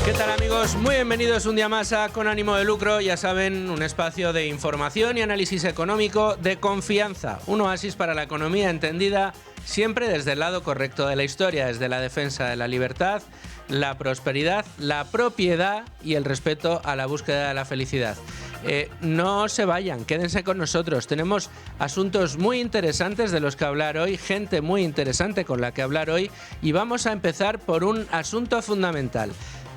¿Qué tal, amigos? Muy bienvenidos un día más a Con Ánimo de Lucro. Ya saben, un espacio de información y análisis económico de confianza. Un oasis para la economía entendida siempre desde el lado correcto de la historia, desde la defensa de la libertad, la prosperidad, la propiedad y el respeto a la búsqueda de la felicidad. No se vayan, quédense con nosotros. Tenemos asuntos muy interesantes de los que hablar hoy, gente muy interesante con la que hablar hoy, y vamos a empezar por un asunto fundamental.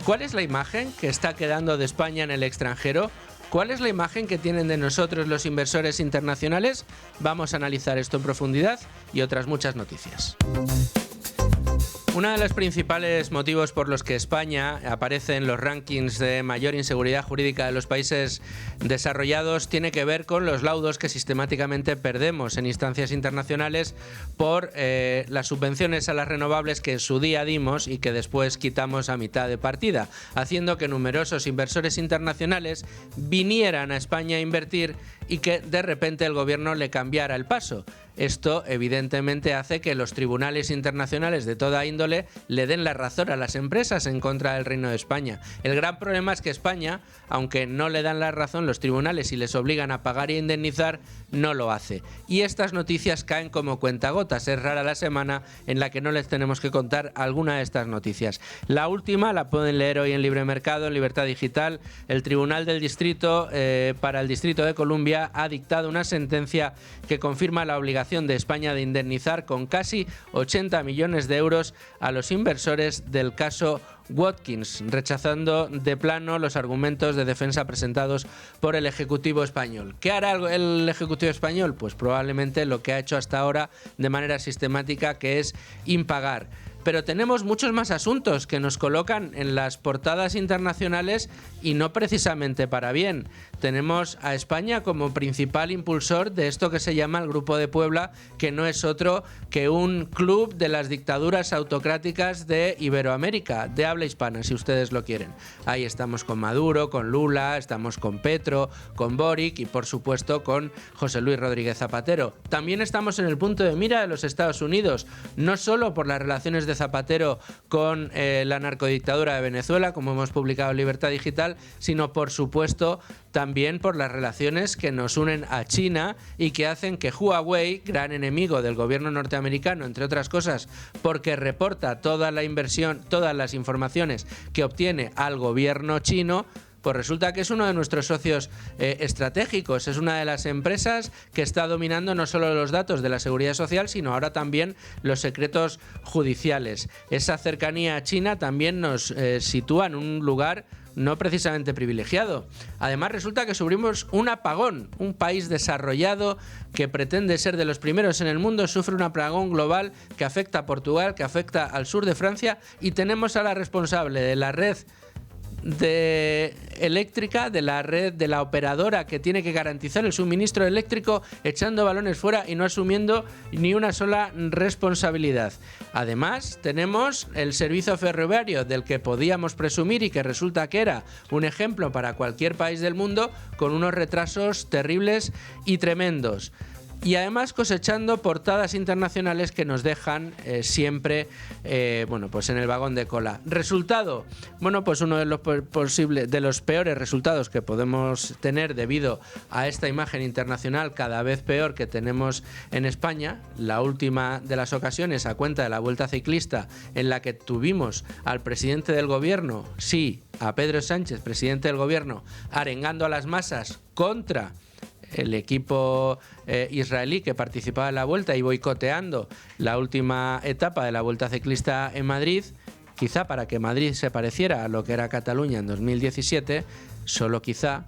¿Cuál es la imagen que está quedando de España en el extranjero? ¿Cuál es la imagen que tienen de nosotros los inversores internacionales? Vamos a analizar esto en profundidad y otras muchas noticias. Uno de los principales motivos por los que España aparece en los rankings de mayor inseguridad jurídica de los países desarrollados tiene que ver con los laudos que sistemáticamente perdemos en instancias internacionales por las subvenciones a las renovables que en su día dimos y que después quitamos a mitad de partida, haciendo que numerosos inversores internacionales vinieran a España a invertir y que de repente el gobierno le cambiara el paso. Esto evidentemente hace que los tribunales internacionales de toda índole le den la razón a las empresas en contra del Reino de España. El gran problema es que España, aunque no le dan la razón los tribunales y les obligan a pagar e indemnizar, no lo hace. Y estas noticias caen como cuentagotas. Es rara la semana en la que no les tenemos que contar alguna de estas noticias. La última la pueden leer hoy en Libre Mercado, en Libertad Digital. El Tribunal del Distrito para el Distrito de Columbia ha dictado una sentencia que confirma la obligación de España de indemnizar con casi 80 millones de euros a los inversores del caso Watkins, rechazando de plano los argumentos de defensa presentados por el Ejecutivo español. ¿Qué hará el Ejecutivo español? Pues probablemente lo que ha hecho hasta ahora de manera sistemática, que es impagar. Pero tenemos muchos más asuntos que nos colocan en las portadas internacionales y no precisamente para bien. Tenemos a España como principal impulsor de esto que se llama el Grupo de Puebla, que no es otro que un club de las dictaduras autocráticas de Iberoamérica, de habla hispana, si ustedes lo quieren. Ahí estamos con Maduro, con Lula, estamos con Petro, con Boric y por supuesto con José Luis Rodríguez Zapatero. También estamos en el punto de mira de los Estados Unidos, no solo por las relaciones de Zapatero con la narcodictadura de Venezuela, como hemos publicado en Libertad Digital, sino por supuesto también por las relaciones que nos unen a China y que hacen que Huawei, gran enemigo del gobierno norteamericano, entre otras cosas, porque reporta toda la inversión, todas las informaciones que obtiene al gobierno chino, pues resulta que es uno de nuestros socios estratégicos, es una de las empresas que está dominando no solo los datos de la seguridad social, sino ahora también los secretos judiciales. Esa cercanía a China también nos sitúa en un lugar no precisamente privilegiado. Además, resulta que sufrimos un apagón. Un país desarrollado que pretende ser de los primeros en el mundo sufre un apagón global que afecta a Portugal, que afecta al sur de Francia, y tenemos a la responsable de la red eléctrica, de la red de la operadora que tiene que garantizar el suministro eléctrico, echando balones fuera y no asumiendo ni una sola responsabilidad. Además, tenemos el servicio ferroviario del que podíamos presumir y que resulta que era un ejemplo para cualquier país del mundo, con unos retrasos terribles y tremendos. Y además cosechando portadas internacionales que nos dejan siempre pues en el vagón de cola. Resultado, pues uno de los peores resultados que podemos tener debido a esta imagen internacional cada vez peor que tenemos en España. La última de las ocasiones, a cuenta de la Vuelta Ciclista, en la que tuvimos al presidente del gobierno, sí, a Pedro Sánchez, presidente del gobierno, arengando a las masas contra el equipo israelí que participaba en la Vuelta y boicoteando la última etapa de la Vuelta Ciclista en Madrid, quizá para que Madrid se pareciera a lo que era Cataluña en 2017, solo quizá.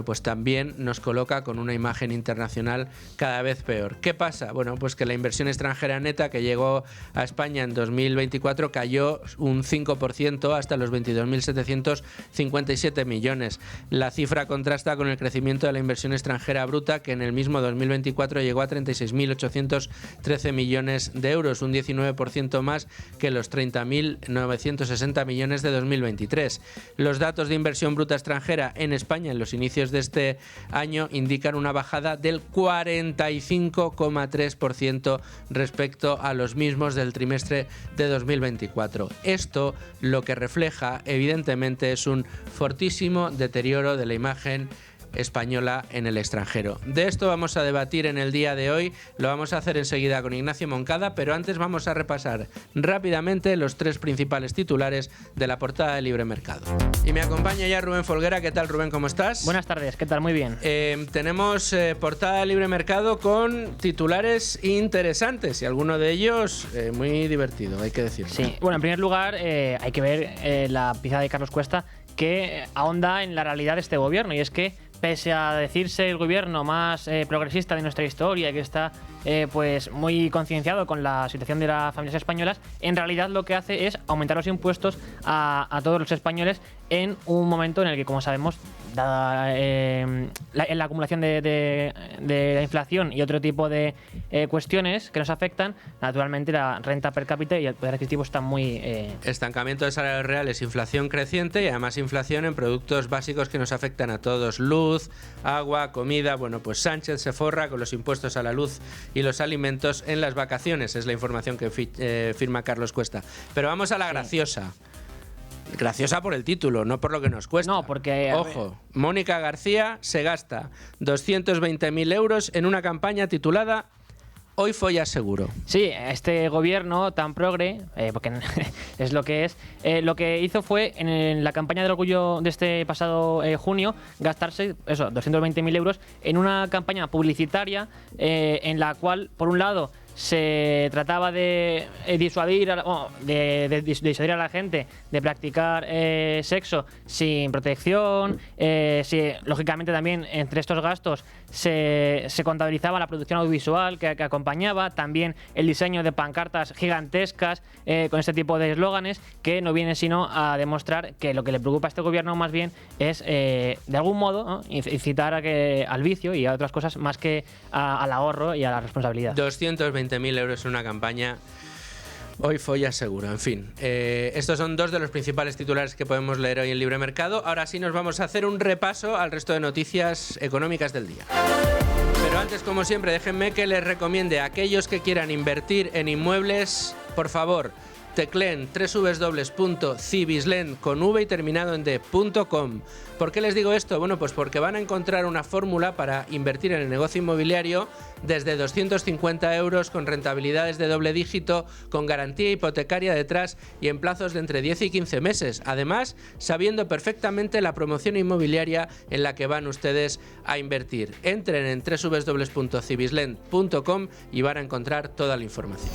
Pues también nos coloca con una imagen internacional cada vez peor. ¿Qué pasa? Pues que la inversión extranjera neta que llegó a España en 2024 cayó un 5% hasta los 22.757 millones. La cifra contrasta con el crecimiento de la inversión extranjera bruta, que en el mismo 2024 llegó a 36.813 millones de euros, un 19% más que los 30.960 millones de 2023. Los datos de inversión bruta extranjera en España en los inicios inicios de este año indican una bajada del 45,3% respecto a los mismos del trimestre de 2024. Esto lo que refleja, evidentemente, es un fortísimo deterioro de la imagen española en el extranjero. De esto vamos a debatir en el día de hoy, lo vamos a hacer enseguida con Ignacio Moncada, pero antes vamos a repasar rápidamente los 3 principales titulares de la portada de Libre Mercado. Y me acompaña ya Rubén Folguera. ¿Qué tal, Rubén? ¿Cómo estás? Buenas tardes, ¿qué tal? Muy bien. Tenemos portada de Libre Mercado con titulares interesantes y alguno de ellos muy divertido, hay que decirlo. Sí, bueno, en primer lugar hay que ver la pieza de Carlos Cuesta, que ahonda en la realidad de este gobierno, y es que pese a decirse el gobierno más progresista de nuestra historia y que está pues muy concienciado con la situación de las familias españolas, en realidad lo que hace es aumentar los impuestos a todos los españoles en un momento en el que, como sabemos, dada la acumulación de la inflación y otro tipo de cuestiones que nos afectan, naturalmente la renta per cápita y el poder adquisitivo están muy... Estancamiento de salarios reales, inflación creciente y además inflación en productos básicos que nos afectan a todos: luz, agua, comida. Bueno, pues Sánchez se forra con los impuestos a la luz y los alimentos en las vacaciones, es la información que firma Carlos Cuesta. Pero vamos a la graciosa. Graciosa por el título, no por lo que nos cuesta. No, porque... Ojo, Mónica García se gasta 220.000 euros en una campaña titulada Hoy follas seguro. Sí, este gobierno tan progre, porque es lo que es, lo que hizo fue en la campaña del orgullo de este pasado junio gastarse 220.000 euros en una campaña publicitaria en la cual, por un lado, se trataba de disuadir a la gente de practicar sexo sin protección. Lógicamente también entre estos gastos se contabilizaba la producción audiovisual que acompañaba, también el diseño de pancartas gigantescas con este tipo de eslóganes, que no viene sino a demostrar que lo que le preocupa a este gobierno más bien es de algún modo, ¿no?, incitar al vicio y a otras cosas más que al ahorro y a la responsabilidad. 220.000 euros en una campaña. Hoy follas seguro. En fin, estos son 2 de los principales titulares que podemos leer hoy en Libre Mercado. Ahora sí nos vamos a hacer un repaso al resto de noticias económicas del día. Pero antes, como siempre, déjenme que les recomiende a aquellos que quieran invertir en inmuebles, por favor, tecleen www.cibislen con v y terminado en d.com. ¿Por qué les digo esto? Bueno, pues porque van a encontrar una fórmula para invertir en el negocio inmobiliario desde 250 euros, con rentabilidades de doble dígito, con garantía hipotecaria detrás y en plazos de entre 10 y 15 meses. Además, sabiendo perfectamente la promoción inmobiliaria en la que van ustedes a invertir. Entren en www.cibislen.com y van a encontrar toda la información.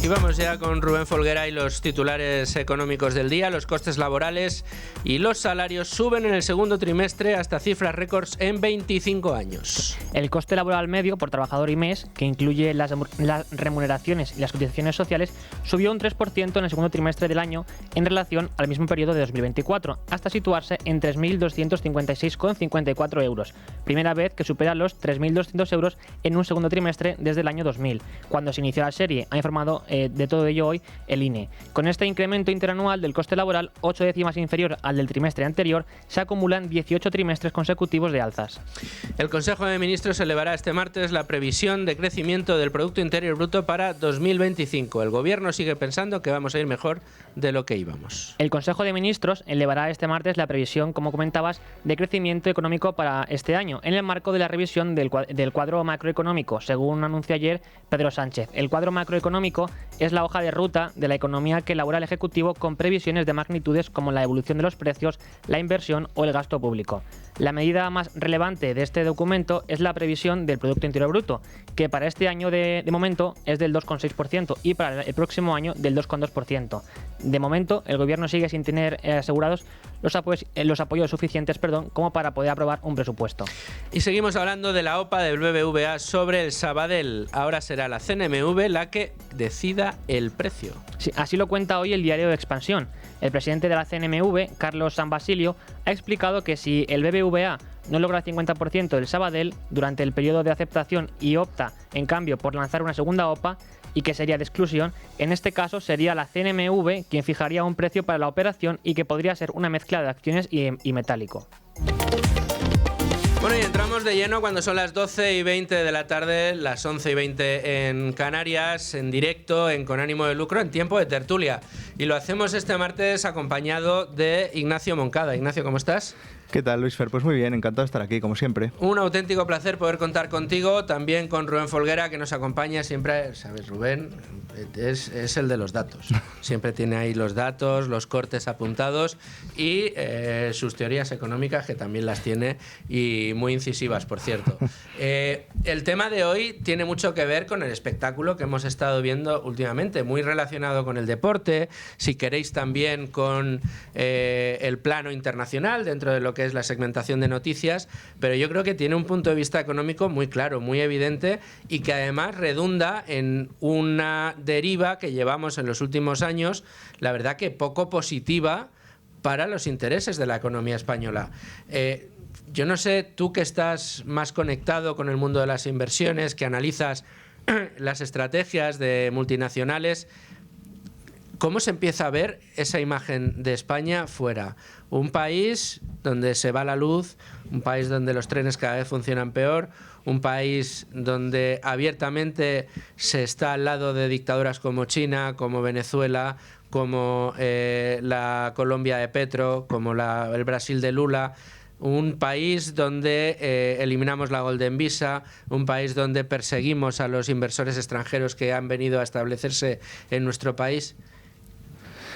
Y vamos ya con Rubén Folguera y los titulares económicos del día. Los costes laborales y los salarios suben en el segundo trimestre hasta cifras récords en 25 años. El coste laboral medio por trabajador y mes, que incluye las remuneraciones y las cotizaciones sociales, subió un 3% en el segundo trimestre del año en relación al mismo periodo de 2024, hasta situarse en 3.256,54 euros. Primera vez que supera los 3.200 euros en un segundo trimestre desde el año 2000, cuando se inició la serie, ha informado de todo ello hoy el INE. Con este incremento interanual del coste laboral, 8 décimas inferior al del trimestre anterior, se acumulan 18 trimestres consecutivos de alzas. El Consejo de Ministros elevará este martes la previsión de crecimiento del Producto Interior Bruto para 2025. El Gobierno sigue pensando que vamos a ir mejor de lo que íbamos. El Consejo de Ministros elevará este martes la previsión, como comentabas, de crecimiento económico para este año, en el marco de la revisión del cuadro macroeconómico, según anunció ayer Pedro Sánchez. El cuadro macroeconómico es la hoja de ruta de la economía que elabora el Ejecutivo, con previsiones de magnitudes como la evolución de los precios, la inversión o el gasto público. La medida más relevante de este documento es la previsión del Producto Interior Bruto, que para este año de momento es del 2,6% y para el próximo año del 2,2%. De momento, el Gobierno sigue sin tener asegurados los apoyos suficientes como para poder aprobar un presupuesto. Y seguimos hablando de la OPA del BBVA sobre el Sabadell. Ahora será la CNMV la que decida el precio. Sí, así lo cuenta hoy el diario de Expansión. El presidente de la CNMV, Carlos San Basilio, ha explicado que si el BBVA no logra el 50% del Sabadell durante el periodo de aceptación y opta, en cambio, por lanzar una segunda OPA, y que sería de exclusión, en este caso sería la CNMV quien fijaría un precio para la operación y que podría ser una mezcla de acciones y metálico. Bueno, y entramos de lleno cuando son las 12:20 de la tarde, las 11:20 en Canarias, en directo, en Con Ánimo de Lucro, en tiempo de tertulia. Y lo hacemos este martes acompañado de Ignacio Moncada. Ignacio, ¿cómo estás? ¿Qué tal, Luis Fer? Pues muy bien, encantado de estar aquí, como siempre. Un auténtico placer poder contar contigo, también con Rubén Folguera, que nos acompaña siempre. ¿Sabes, Rubén? Es el de los datos. Siempre tiene ahí los datos, los cortes apuntados y sus teorías económicas, que también las tiene, y muy incisivas, por cierto. El tema de hoy tiene mucho que ver con el espectáculo que hemos estado viendo últimamente, muy relacionado con el deporte, si queréis también con el plano internacional, dentro de lo que es la segmentación de noticias, pero yo creo que tiene un punto de vista económico muy claro, muy evidente, y que además redunda en una deriva que llevamos en los últimos años, la verdad que poco positiva para los intereses de la economía española. Yo no sé, tú que estás más conectado con el mundo de las inversiones, que analizas las estrategias de multinacionales, ¿cómo se empieza a ver esa imagen de España fuera? Un país donde se va la luz, un país donde los trenes cada vez funcionan peor, un país donde abiertamente se está al lado de dictaduras como China, como Venezuela, como la Colombia de Petro, como el Brasil de Lula. Un país donde eliminamos la Golden Visa, un país donde perseguimos a los inversores extranjeros que han venido a establecerse en nuestro país.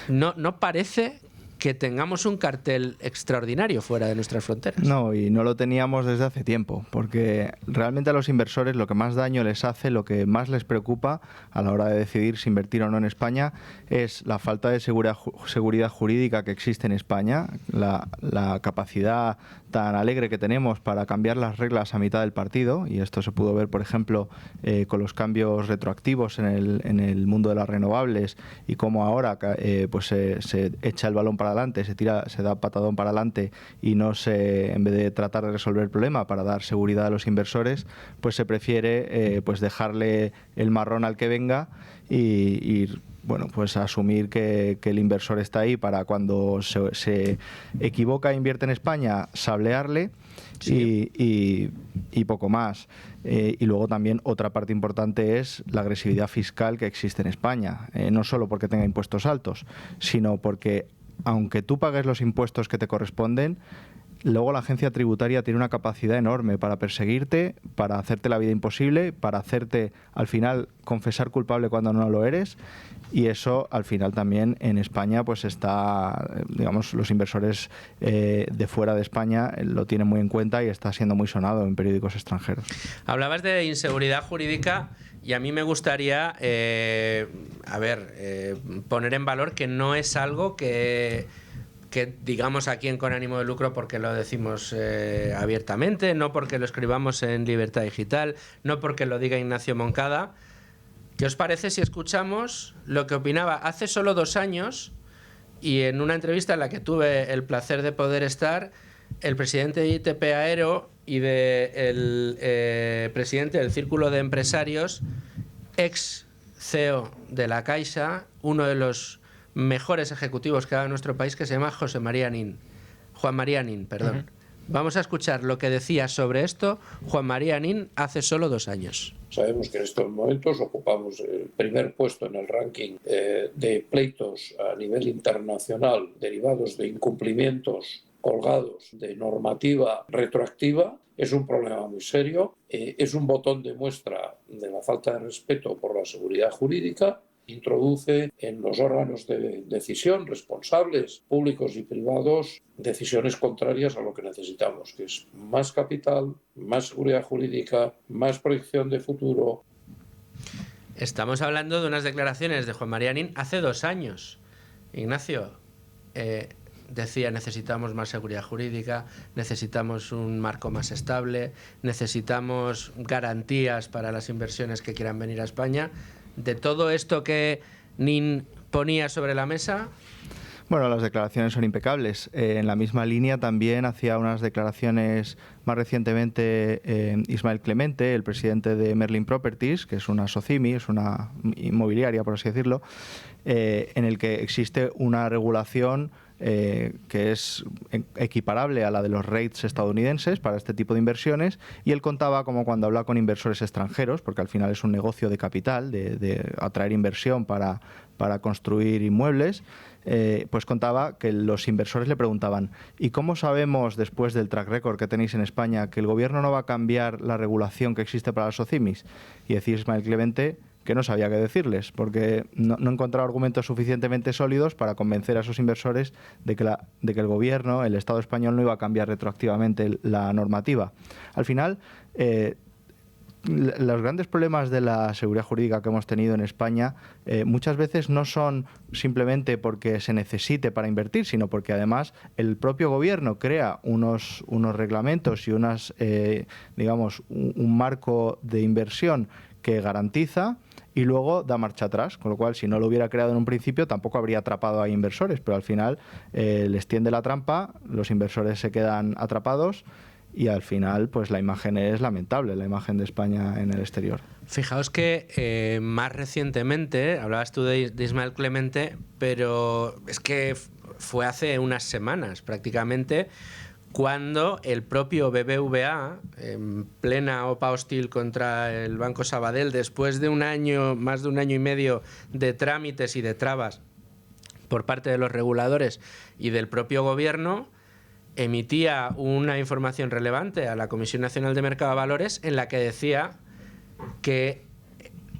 No parece que tengamos un cartel extraordinario fuera de nuestras fronteras. No, y no lo teníamos desde hace tiempo, porque realmente a los inversores lo que más daño les hace, lo que más les preocupa a la hora de decidir si invertir o no en España, es la falta de seguridad jurídica que existe en España, la capacidad tan alegre que tenemos para cambiar las reglas a mitad del partido, y esto se pudo ver, por ejemplo, con los cambios retroactivos en el mundo de las renovables, y cómo ahora pues se echa el balón para adelante, se da patadón para adelante y en vez de tratar de resolver el problema para dar seguridad a los inversores, pues se prefiere pues dejarle el marrón al que venga y bueno, pues asumir que el inversor está ahí para cuando se equivoca e invierte en España, sablearle. Sí. Y poco más. Y luego también otra parte importante es la agresividad fiscal que existe en España, no solo porque tenga impuestos altos, sino porque aunque tú pagues los impuestos que te corresponden, luego la agencia tributaria tiene una capacidad enorme para perseguirte, para hacerte la vida imposible, para hacerte al final confesar culpable cuando no lo eres, y eso al final también en España pues está, digamos, los inversores de fuera de España lo tienen muy en cuenta y está siendo muy sonado en periódicos extranjeros. Hablabas de inseguridad jurídica y a mí me gustaría poner en valor que no es algo que digamos aquí en Con Ánimo de Lucro porque lo decimos abiertamente, no porque lo escribamos en Libertad Digital, no porque lo diga Ignacio Moncada. ¿Qué os parece si escuchamos lo que opinaba hace solo 2 años y en una entrevista en la que tuve el placer de poder estar, el presidente de ITP Aero y el presidente del Círculo de Empresarios, ex CEO de la Caixa, uno de los mejores ejecutivos que ha dado nuestro país, que se llama Juan María Nin, perdón. Vamos a escuchar lo que decía sobre esto Juan María Nin hace solo 2 años. Sabemos que en estos momentos ocupamos el primer puesto en el ranking de pleitos a nivel internacional derivados de incumplimientos colgados de normativa retroactiva. Es un problema muy serio, es un botón de muestra de la falta de respeto por la seguridad jurídica. Introduce en los órganos de decisión responsables, públicos y privados, decisiones contrarias a lo que necesitamos, que es más capital, más seguridad jurídica, más proyección de futuro. Estamos hablando de unas declaraciones de Juan María Nin hace 2 años. Ignacio decía: necesitamos más seguridad jurídica, necesitamos un marco más estable, necesitamos garantías para las inversiones que quieran venir a España. De todo esto que Nin ponía sobre la mesa. Bueno, las declaraciones son impecables. En la misma línea también hacía unas declaraciones más recientemente Ismael Clemente, el presidente de Merlin Properties, que es una SOCIMI, es una inmobiliaria, por así decirlo, en el que existe una regulación que es equiparable a la de los rates estadounidenses para este tipo de inversiones, y él contaba como cuando habla con inversores extranjeros, porque al final es un negocio de capital, de atraer inversión para construir inmuebles, pues contaba que los inversores le preguntaban: ¿y cómo sabemos, después del track record que tenéis en España, que el gobierno no va a cambiar la regulación que existe para las SOCIMIs? Y decía Ismael Clemente que no sabía qué decirles, porque no encontraba argumentos suficientemente sólidos para convencer a esos inversores de que el gobierno, el Estado español, no iba a cambiar retroactivamente la normativa. Al final, los grandes problemas de la seguridad jurídica que hemos tenido en España muchas veces no son simplemente porque se necesite para invertir, sino porque además el propio gobierno crea unos reglamentos y un marco de inversión que garantiza y luego da marcha atrás, con lo cual si no lo hubiera creado en un principio tampoco habría atrapado a inversores, pero al final les tiende la trampa, los inversores se quedan atrapados y al final pues la imagen es lamentable, la imagen de España en el exterior. Fijaos que más recientemente, hablabas tú de Ismael Clemente, pero es que fue hace unas semanas prácticamente, cuando el propio BBVA, en plena OPA hostil contra el Banco Sabadell, después de más de un año y medio de trámites y de trabas por parte de los reguladores y del propio gobierno, emitía una información relevante a la Comisión Nacional de Mercado de Valores en la que decía que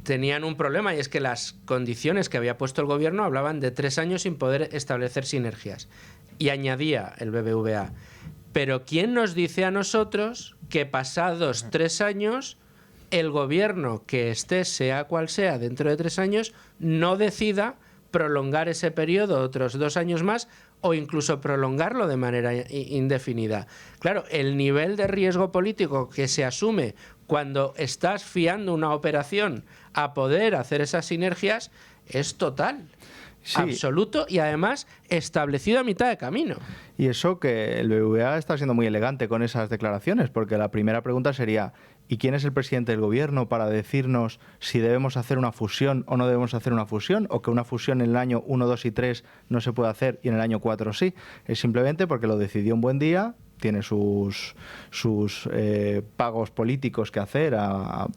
tenían un problema, y es que las condiciones que había puesto el gobierno hablaban de 3 años sin poder establecer sinergias. Y añadía el BBVA: pero ¿quién nos dice a nosotros que pasados 3 años el gobierno que esté, sea cual sea, dentro de 3 años, no decida prolongar ese periodo otros 2 años más o incluso prolongarlo de manera indefinida? Claro, el nivel de riesgo político que se asume cuando estás fiando una operación a poder hacer esas sinergias es total. Sí. Absoluto, y además establecido a mitad de camino. Y eso que el BBVA está siendo muy elegante con esas declaraciones, porque la primera pregunta sería: ¿y quién es el presidente del gobierno para decirnos si debemos hacer una fusión o no debemos hacer una fusión, o que una fusión en el año 1, 2 y 3 no se puede hacer y en el año 4 sí? Es simplemente porque lo decidió un buen día, tiene sus pagos políticos que hacer a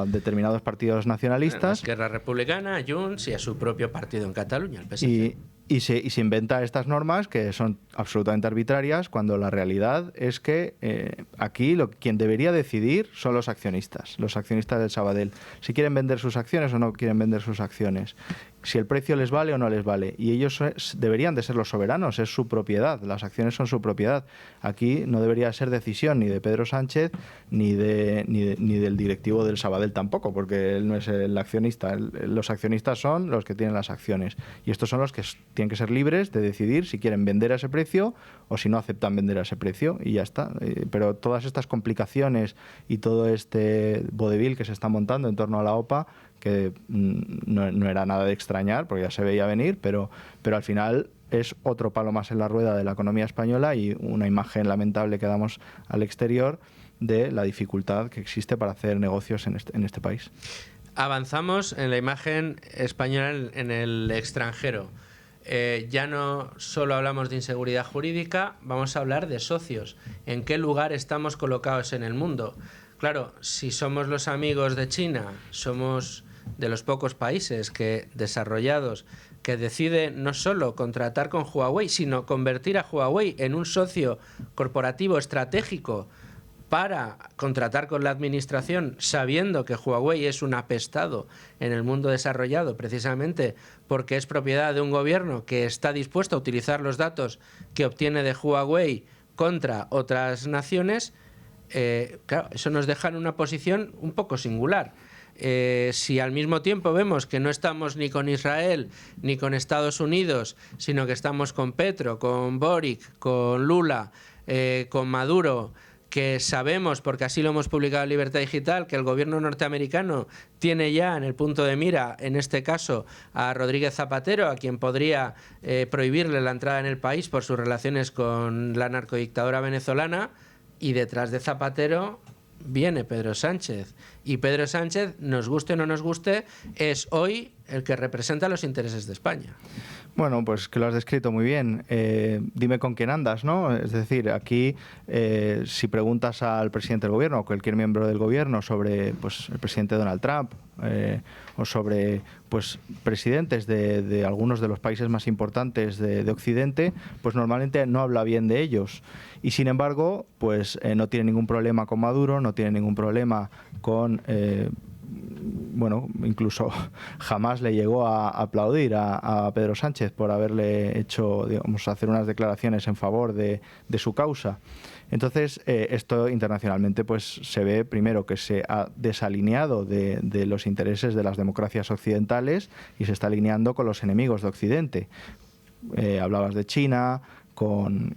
determinados partidos nacionalistas. Esquerra Republicana, a Junts y a su propio partido en Cataluña, el PSC. Y se inventa estas normas que son absolutamente arbitrarias, cuando la realidad es que aquí quien debería decidir son los accionistas del Sabadell, si quieren vender sus acciones o no quieren vender sus acciones, si el precio les vale o no les vale, y ellos deberían de ser los soberanos, es su propiedad, las acciones son su propiedad. Aquí no debería ser decisión ni de Pedro Sánchez ni del directivo del Sabadell tampoco, porque él no es el accionista, los accionistas son los que tienen las acciones, y estos son los que tienen que ser libres de decidir si quieren vender a ese precio o si no aceptan vender a ese precio, y ya está. Pero todas estas complicaciones y todo este vodevil que se está montando en torno a la OPA, que no era nada de extrañar porque ya se veía venir, pero al final es otro palo más en la rueda de la economía española y una imagen lamentable que damos al exterior de la dificultad que existe para hacer negocios en este país. Avanzamos en la imagen española en el extranjero. Ya no solo hablamos de inseguridad jurídica, vamos a hablar de socios. ¿En qué lugar estamos colocados en el mundo? Claro, si somos los amigos de China, somos de los pocos países desarrollados que deciden no solo contratar con Huawei, sino convertir a Huawei en un socio corporativo estratégico para contratar con la administración, sabiendo que Huawei es un apestado en el mundo desarrollado, precisamente porque es propiedad de un gobierno que está dispuesto a utilizar los datos que obtiene de Huawei contra otras naciones. Claro, eso nos deja en una posición un poco singular. Si al mismo tiempo vemos que no estamos ni con Israel ni con Estados Unidos, sino que estamos con Petro, con Boric, con Lula, con Maduro, que sabemos, porque así lo hemos publicado en Libertad Digital, que el gobierno norteamericano tiene ya en el punto de mira, en este caso, a Rodríguez Zapatero, a quien podría prohibirle la entrada en el país por sus relaciones con la narcodictadura venezolana, y detrás de Zapatero viene Pedro Sánchez. Y Pedro Sánchez, nos guste o no nos guste, es hoy el que representa los intereses de España. Bueno, pues que lo has descrito muy bien. Dime con quién andas, ¿no? Es decir, aquí si preguntas al presidente del gobierno o cualquier miembro del gobierno sobre pues, el presidente Donald Trump o sobre pues, presidentes de algunos de los países más importantes de Occidente, pues normalmente no habla bien de ellos. Y sin embargo, pues no tiene ningún problema con Maduro, no tiene ningún problema con... bueno, incluso jamás le llegó a aplaudir a Pedro Sánchez por haberle hecho, digamos, hacer unas declaraciones en favor de su causa. Entonces, esto internacionalmente pues se ve primero que se ha desalineado de los intereses de las democracias occidentales y se está alineando con los enemigos de Occidente. Hablabas de China, con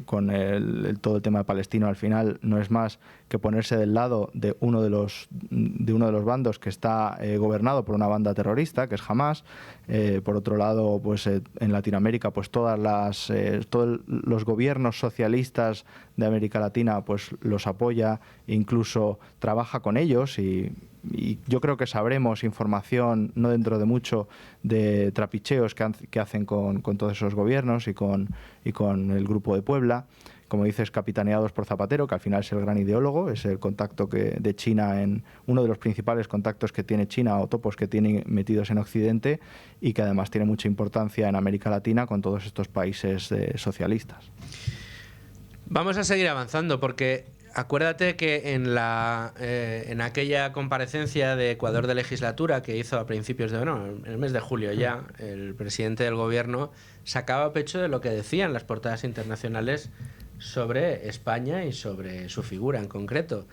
todo el tema palestino, al final no es más que ponerse del lado de uno de los bandos que está gobernado por una banda terrorista, que es Hamás. Por otro lado, pues en Latinoamérica, pues todos los gobiernos socialistas de América Latina, pues los apoya e incluso trabaja con ellos y yo creo que sabremos información no dentro de mucho de trapicheos que hacen con todos esos gobiernos y con el Grupo de Puebla, como dices, capitaneados por Zapatero, que al final es el gran ideólogo, es el contacto de China, uno de los principales contactos que tiene China o topos que tiene metidos en Occidente y que además tiene mucha importancia en América Latina con todos estos países socialistas. Vamos a seguir avanzando porque acuérdate que en aquella comparecencia de Ecuador de legislatura que hizo a principios en el mes de julio ya, el presidente del gobierno sacaba pecho de lo que decían las portadas internacionales sobre España y sobre su figura en concreto.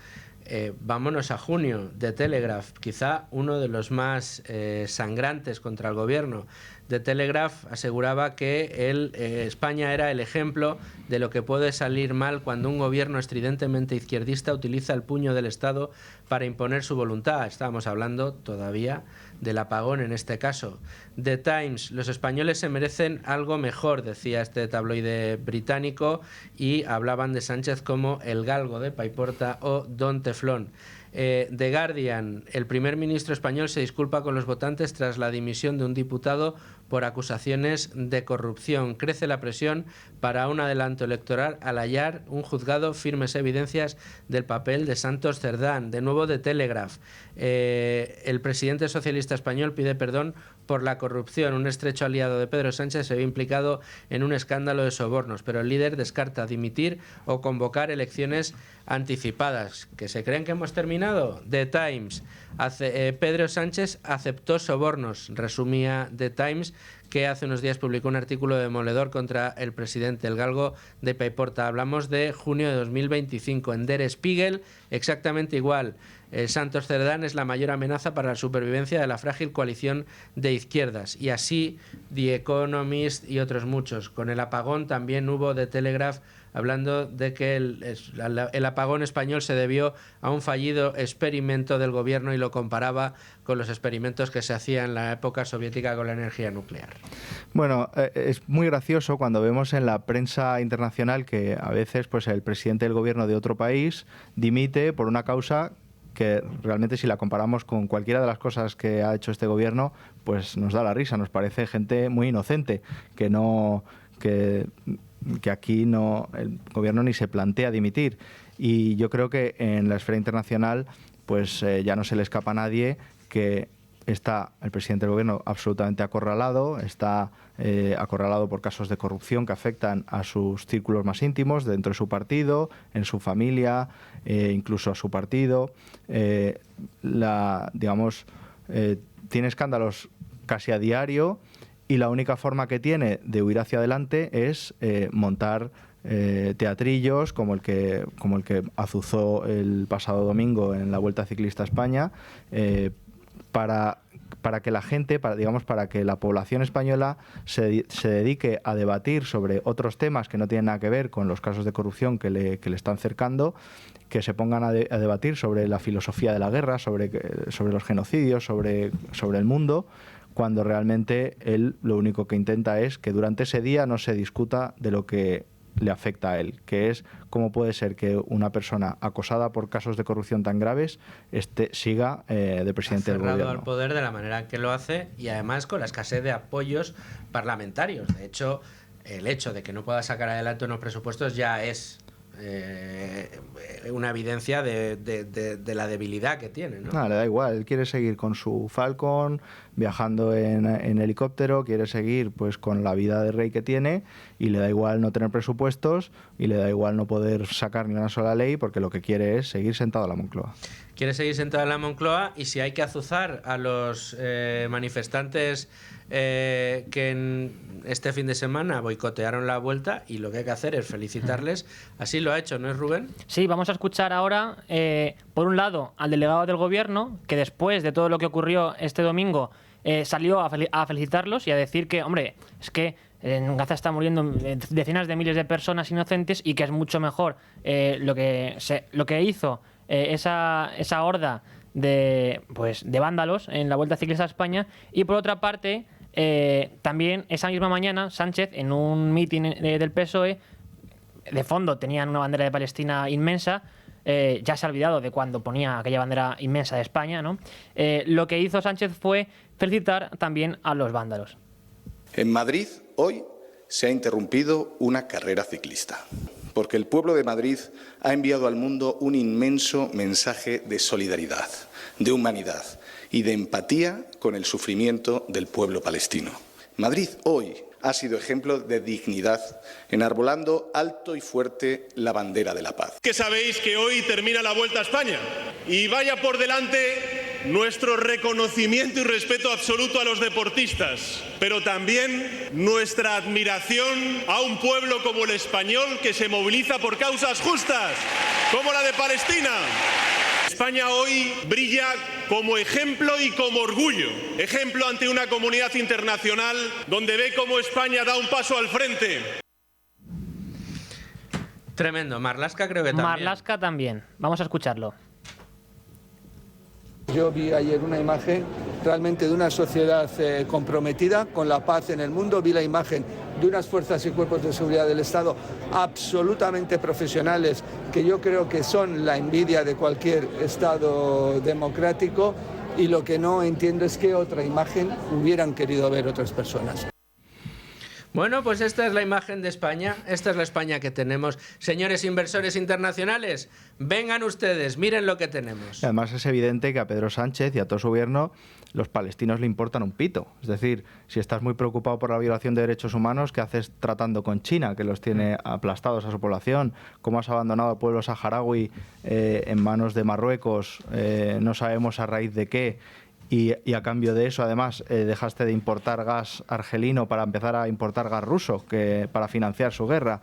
Vámonos a junio. The Telegraph, quizá uno de los más sangrantes contra el gobierno. The Telegraph aseguraba que España era el ejemplo de lo que puede salir mal cuando un gobierno estridentemente izquierdista utiliza el puño del Estado para imponer su voluntad. Estábamos hablando todavía del apagón en este caso. The Times, los españoles se merecen algo mejor, decía este tabloide británico, y hablaban de Sánchez como el galgo de Paiporta o Don Teflón. The Guardian, el primer ministro español se disculpa con los votantes tras la dimisión de un diputado por acusaciones de corrupción. Crece la presión para un adelanto electoral al hallar un juzgado firmes evidencias del papel de Santos Cerdán. De nuevo de Telegraph, el presidente socialista español pide perdón por la corrupción. Un estrecho aliado de Pedro Sánchez se ve implicado en un escándalo de sobornos, pero el líder descarta dimitir o convocar elecciones anticipadas. ¿Que se creen que hemos terminado? The Times. Pedro Sánchez aceptó sobornos, resumía The Times, que hace unos días publicó un artículo demoledor contra el presidente, el galgo de Paiporta. Hablamos de junio de 2025. En Der Spiegel, exactamente igual. Santos Cerdán es la mayor amenaza para la supervivencia de la frágil coalición de izquierdas. Y así The Economist y otros muchos. Con el apagón también hubo The Telegraph hablando de que el apagón español se debió a un fallido experimento del gobierno y lo comparaba con los experimentos que se hacían en la época soviética con la energía nuclear. Bueno, es muy gracioso cuando vemos en la prensa internacional que a veces pues el presidente del gobierno de otro país dimite por una causa que realmente si la comparamos con cualquiera de las cosas que ha hecho este gobierno, pues nos da la risa, nos parece gente muy inocente, que aquí no, el gobierno ni se plantea dimitir. Y yo creo que en la esfera internacional pues ya no se le escapa a nadie que está el presidente del gobierno absolutamente acorralado, está acorralado por casos de corrupción que afectan a sus círculos más íntimos, dentro de su partido, en su familia, incluso a su partido. Tiene escándalos casi a diario y la única forma que tiene de huir hacia adelante es montar teatrillos como el que azuzó el pasado domingo en la Vuelta Ciclista a España, para que la gente, para que la población española se dedique a debatir sobre otros temas que no tienen nada que ver con los casos de corrupción que le están cercando, que se pongan a debatir sobre la filosofía de la guerra, sobre los genocidios, sobre el mundo, cuando realmente él lo único que intenta es que durante ese día no se discuta de lo que le afecta a él, que es cómo puede ser que una persona acosada por casos de corrupción tan graves siga de presidente del gobierno. Al poder de la manera que lo hace y además con la escasez de apoyos parlamentarios. De hecho, el hecho de que no pueda sacar adelante unos presupuestos ya es una evidencia de la debilidad que tiene, ¿no? Le da igual, él quiere seguir con su Falcon, viajando en helicóptero, quiere seguir pues con la vida de rey que tiene y le da igual no tener presupuestos y le da igual no poder sacar ni una sola ley porque lo que quiere es seguir sentado en la Moncloa. Quiere seguir sentado en la Moncloa y si hay que azuzar a los manifestantes que este fin de semana boicotearon la vuelta, y lo que hay que hacer es felicitarles. Así lo ha hecho, ¿no es, Rubén? Sí, vamos a escuchar ahora, por un lado, al delegado del gobierno, que después de todo lo que ocurrió este domingo salió a felicitarlos y a decir que, hombre, es que en Gaza están muriendo decenas de miles de personas inocentes y que es mucho mejor lo que hizo esa horda de vándalos en la Vuelta Ciclista a España. Y por otra parte, también esa misma mañana Sánchez, en un mitin del PSOE, de fondo tenían una bandera de Palestina inmensa. Ya se ha olvidado de cuando ponía aquella bandera inmensa de España, ¿no? Lo que hizo Sánchez fue felicitar también a los vándalos. En Madrid hoy se ha interrumpido una carrera ciclista, porque el pueblo de Madrid ha enviado al mundo un inmenso mensaje de solidaridad, de humanidad y de empatía con el sufrimiento del pueblo palestino. Madrid hoy ha sido ejemplo de dignidad, enarbolando alto y fuerte la bandera de la paz. Que sabéis que hoy termina la Vuelta a España y vaya por delante nuestro reconocimiento y respeto absoluto a los deportistas, pero también nuestra admiración a un pueblo como el español que se moviliza por causas justas, como la de Palestina. España hoy brilla como ejemplo y como orgullo. Ejemplo ante una comunidad internacional donde ve cómo España da un paso al frente. Tremendo. Marlaska creo que también. Marlaska también. Vamos a escucharlo. Yo vi ayer una imagen realmente de una sociedad comprometida con la paz en el mundo. Vi la imagen de unas fuerzas y cuerpos de seguridad del Estado absolutamente profesionales, que yo creo que son la envidia de cualquier Estado democrático, y lo que no entiendo es qué otra imagen hubieran querido ver otras personas. Bueno, pues esta es la imagen de España, esta es la España que tenemos. Señores inversores internacionales, vengan ustedes, miren lo que tenemos. Además es evidente que a Pedro Sánchez y a todo su gobierno los palestinos le importan un pito. Es decir, si estás muy preocupado por la violación de derechos humanos, ¿qué haces tratando con China, que los tiene aplastados a su población? ¿Cómo has abandonado al pueblo saharaui en manos de Marruecos? No sabemos a raíz de qué. Y a cambio de eso, además, dejaste de importar gas argelino para empezar a importar gas ruso para financiar su guerra.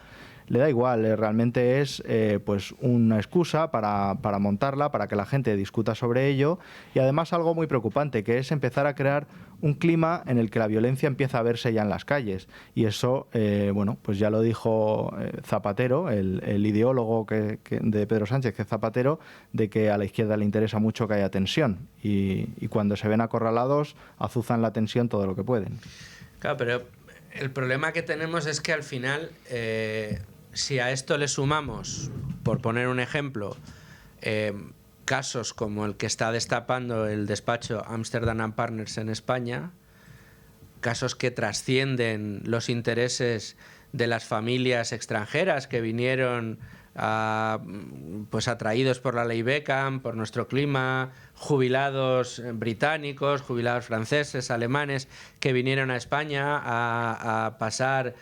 Le da igual, realmente es pues una excusa para montarla, para que la gente discuta sobre ello, y además algo muy preocupante, que es empezar a crear un clima en el que la violencia empieza a verse ya en las calles. Y eso, bueno, pues ya lo dijo Zapatero, el ideólogo de Pedro Sánchez, que es Zapatero, de que a la izquierda le interesa mucho que haya tensión, y cuando se ven acorralados azuzan la tensión todo lo que pueden. Claro, pero el problema que tenemos es que al final, si a esto le sumamos, por poner un ejemplo, casos como el que está destapando el despacho Amsterdam & Partners en España, casos que trascienden los intereses de las familias extranjeras que vinieron pues atraídos por la ley Beckham, por nuestro clima, jubilados británicos, jubilados franceses, alemanes, que vinieron a España a pasar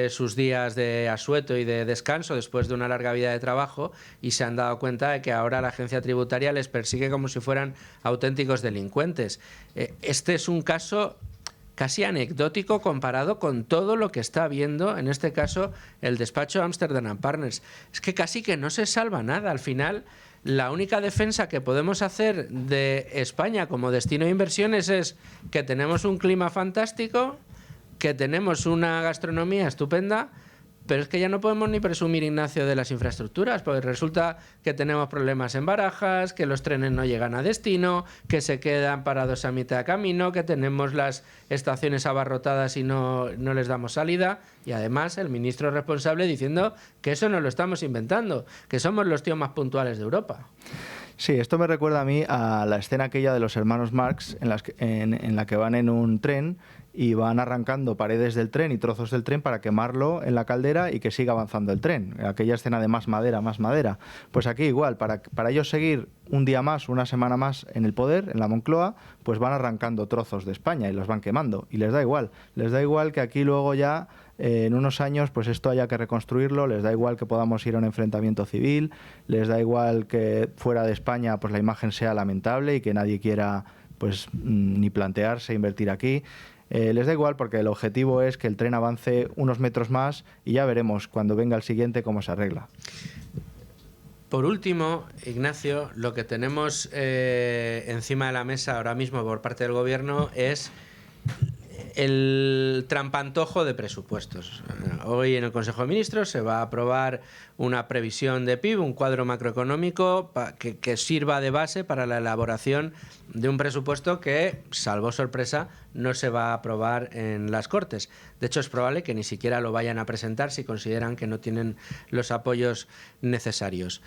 sus días de asueto y de descanso después de una larga vida de trabajo, y se han dado cuenta de que ahora la agencia tributaria les persigue como si fueran auténticos delincuentes. Este es un caso casi anecdótico comparado con todo lo que está viendo, en este caso, el despacho Amsterdam & Partners. Es que casi que no se salva nada. Al final, la única defensa que podemos hacer de España como destino de inversiones es que tenemos un clima fantástico, que tenemos una gastronomía estupenda, Pero es que ya no podemos ni presumir, Ignacio, de las infraestructuras, porque resulta que tenemos problemas en Barajas, que los trenes no llegan a destino, que se quedan parados a mitad de camino, que tenemos las estaciones abarrotadas y no les damos salida. Y además el ministro responsable diciendo que eso no lo estamos inventando, que somos los tíos más puntuales de Europa. Sí, esto me recuerda a mí a la escena aquella de los hermanos Marx en la que van en un tren y van arrancando paredes del tren y trozos del tren para quemarlo en la caldera y que siga avanzando el tren. Aquella escena de más madera, más madera. Pues aquí igual, para ellos seguir un día más, una semana más en el poder, en la Moncloa, pues van arrancando trozos de España y los van quemando. Y les da igual que aquí luego ya en unos años pues esto haya que reconstruirlo, les da igual que podamos ir a un enfrentamiento civil, les da igual que fuera de España pues la imagen sea lamentable y que nadie quiera pues ni plantearse invertir aquí. Les da igual porque el objetivo es que el tren avance unos metros más y ya veremos cuando venga el siguiente cómo se arregla. Por último, Ignacio, lo que tenemos encima de la mesa ahora mismo por parte del Gobierno es el trampantojo de presupuestos. Hoy en el Consejo de Ministros se va a aprobar una previsión de PIB, un cuadro macroeconómico que sirva de base para la elaboración de un presupuesto que, salvo sorpresa, no se va a aprobar en las Cortes. De hecho, es probable que ni siquiera lo vayan a presentar si consideran que no tienen los apoyos necesarios.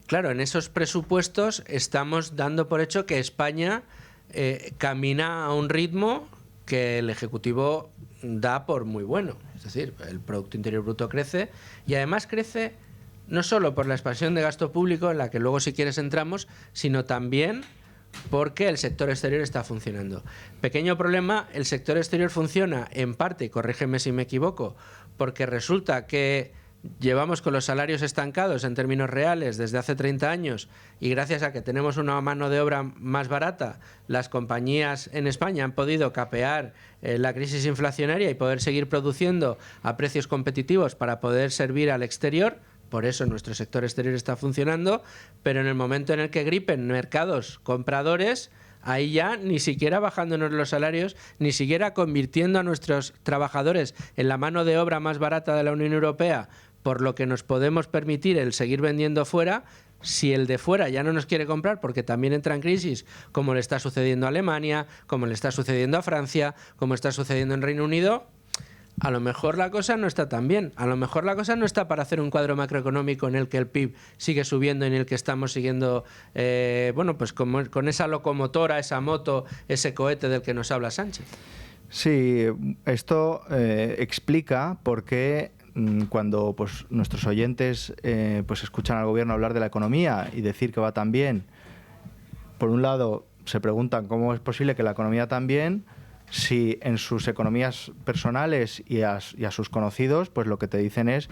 Claro, en esos presupuestos estamos dando por hecho que España camina a un ritmo que el Ejecutivo da por muy bueno. Es decir, el Producto Interior Bruto crece y además crece no solo por la expansión de gasto público, en la que luego si quieres entramos, sino también porque el sector exterior está funcionando. Pequeño problema, el sector exterior funciona en parte, y corrígeme si me equivoco, porque resulta que llevamos con los salarios estancados en términos reales desde hace 30 años y gracias a que tenemos una mano de obra más barata, las compañías en España han podido capear la crisis inflacionaria y poder seguir produciendo a precios competitivos para poder servir al exterior. Por eso nuestro sector exterior está funcionando, pero en el momento en el que gripen mercados compradores, ahí ya ni siquiera bajándonos los salarios, ni siquiera convirtiendo a nuestros trabajadores en la mano de obra más barata de la Unión Europea, por lo que nos podemos permitir el seguir vendiendo fuera. Si el de fuera ya no nos quiere comprar porque también entra en crisis, como le está sucediendo a Alemania, como le está sucediendo a Francia, como está sucediendo en Reino Unido, a lo mejor la cosa no está tan bien. A lo mejor la cosa no está para hacer un cuadro macroeconómico en el que el PIB sigue subiendo, en el que estamos siguiendo, pues con esa locomotora, esa moto, ese cohete del que nos habla Sánchez. Sí, esto explica por qué cuando pues nuestros oyentes pues escuchan al gobierno hablar de la economía y decir que va tan bien, por un lado se preguntan cómo es posible que la economía tan bien si en sus economías personales y a sus conocidos pues lo que te dicen es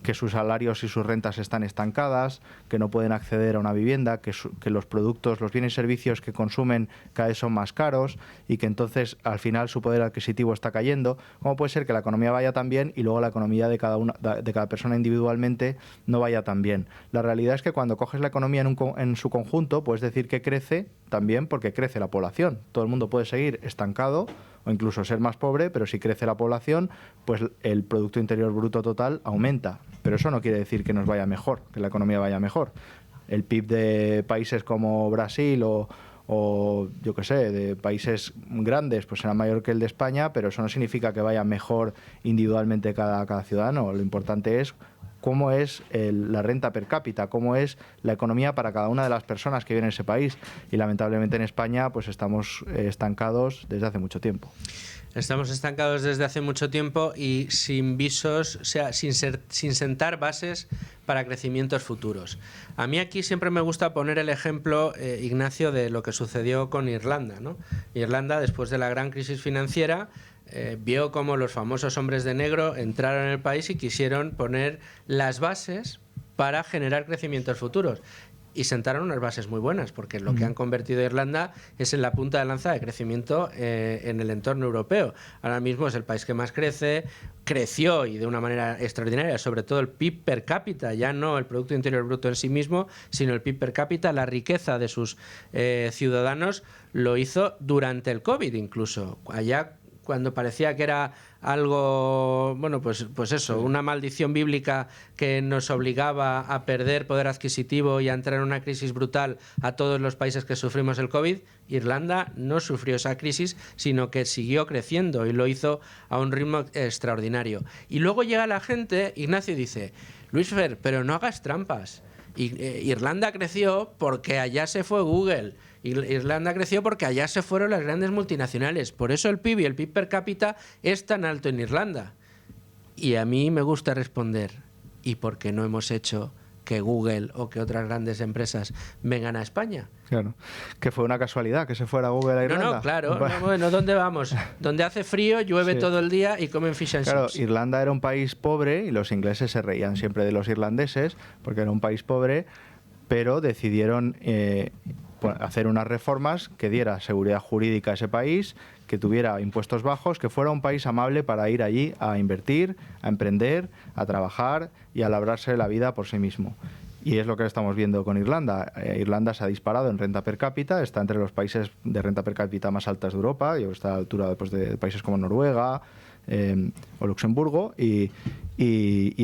que sus salarios y sus rentas están estancadas, que no pueden acceder a una vivienda, que los productos, los bienes y servicios que consumen cada vez son más caros y que entonces al final su poder adquisitivo está cayendo. ¿Cómo puede ser que la economía vaya tan bien y luego la economía de cada persona individualmente no vaya tan bien? La realidad es que cuando coges la economía en su conjunto, puedes decir que crece también porque crece la población. Todo el mundo puede seguir estancado o incluso ser más pobre, pero si crece la población, pues el Producto Interior Bruto total aumenta. Pero eso no quiere decir que nos vaya mejor, que la economía vaya mejor. El PIB de países como Brasil o yo qué sé, de países grandes, pues será mayor que el de España, pero eso no significa que vaya mejor individualmente cada ciudadano. Lo importante es cómo es la renta per cápita, cómo es la economía para cada una de las personas que viven en ese país. Y lamentablemente en España pues estamos estancados desde hace mucho tiempo. Estamos estancados desde hace mucho tiempo y sin visos, o sea, sin sentar bases para crecimientos futuros. A mí aquí siempre me gusta poner el ejemplo, Ignacio, de lo que sucedió con Irlanda, ¿no? Irlanda, después de la gran crisis financiera, vio cómo los famosos hombres de negro entraron en el país y quisieron poner las bases para generar crecimientos futuros. Y sentaron unas bases muy buenas, porque lo que han convertido a Irlanda es en la punta de lanza de crecimiento en el entorno europeo. Ahora mismo es el país que más creció y de una manera extraordinaria, sobre todo el PIB per cápita, ya no el Producto Interior Bruto en sí mismo, sino el PIB per cápita, la riqueza de sus ciudadanos lo hizo durante el COVID incluso. Allá cuando parecía que era algo, bueno, pues eso, una maldición bíblica que nos obligaba a perder poder adquisitivo y a entrar en una crisis brutal a todos los países que sufrimos el COVID, Irlanda no sufrió esa crisis, sino que siguió creciendo y lo hizo a un ritmo extraordinario. Y luego llega la gente, Ignacio dice, Luis Fer, pero no hagas trampas. Irlanda creció porque allá se fue Google. Irlanda creció porque allá se fueron las grandes multinacionales. Por eso el PIB y el PIB per cápita es tan alto en Irlanda. Y a mí me gusta responder, ¿y por qué no hemos hecho que Google o que otras grandes empresas vengan a España? Claro, que fue una casualidad que se fuera Google a Irlanda. No, claro. Bueno, ¿dónde vamos? Donde hace frío, llueve todo el día y comen fish and chips. Claro, Irlanda era un país pobre y los ingleses se reían siempre de los irlandeses porque era un país pobre, pero decidieron hacer unas reformas que diera seguridad jurídica a ese país, que tuviera impuestos bajos, que fuera un país amable para ir allí a invertir, a emprender, a trabajar y a labrarse la vida por sí mismo. Y es lo que estamos viendo con Irlanda. Irlanda se ha disparado en renta per cápita, está entre los países de renta per cápita más altas de Europa, y está a la altura pues, de países como Noruega o Luxemburgo, y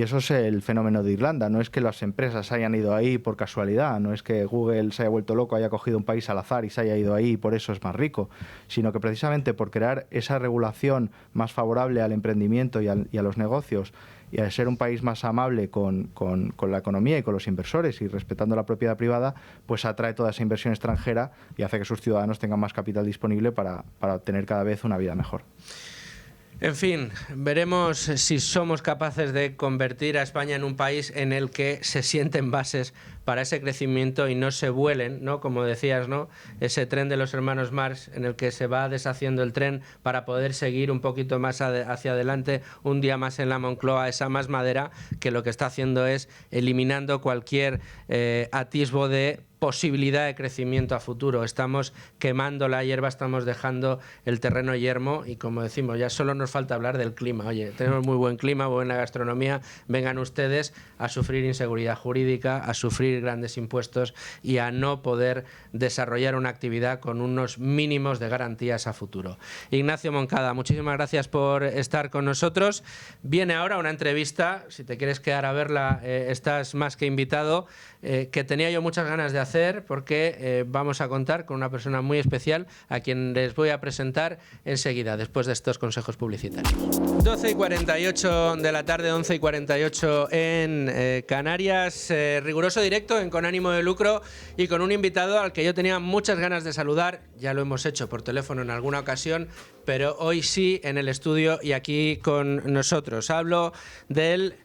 eso es el fenómeno de Irlanda. No es que las empresas hayan ido ahí por casualidad, no es que Google se haya vuelto loco, haya cogido un país al azar y se haya ido ahí y por eso es más rico, sino que precisamente por crear esa regulación más favorable al emprendimiento y a los negocios, y al ser un país más amable con la economía y con los inversores y respetando la propiedad privada, pues atrae toda esa inversión extranjera y hace que sus ciudadanos tengan más capital disponible para tener cada vez una vida mejor. En fin, veremos si somos capaces de convertir a España en un país en el que se sienten bases para ese crecimiento y no se vuelen, ¿no? Como decías, ¿no? Ese tren de los hermanos Marx en el que se va deshaciendo el tren para poder seguir un poquito más hacia adelante, un día más en la Moncloa, esa más madera que lo que está haciendo es eliminando cualquier atisbo de posibilidad de crecimiento a futuro. Estamos quemando la hierba, estamos dejando el terreno yermo y, como decimos, ya solo nos falta hablar del clima. Oye, tenemos muy buen clima, buena gastronomía, vengan ustedes a sufrir inseguridad jurídica, a sufrir grandes impuestos y a no poder desarrollar una actividad con unos mínimos de garantías a futuro. Ignacio Moncada, muchísimas gracias por estar con nosotros. Viene ahora una entrevista, si te quieres quedar a verla, estás más que invitado, que tenía yo muchas ganas de hacer porque vamos a contar con una persona muy especial a quien les voy a presentar enseguida, después de estos consejos publicitarios. 12:48 de la tarde, 11:48 en Canarias, riguroso directo en Con Ánimo de Lucro y con un invitado al que yo tenía muchas ganas de saludar. Ya lo hemos hecho por teléfono en alguna ocasión, pero hoy sí en el estudio y aquí con nosotros. Hablo del...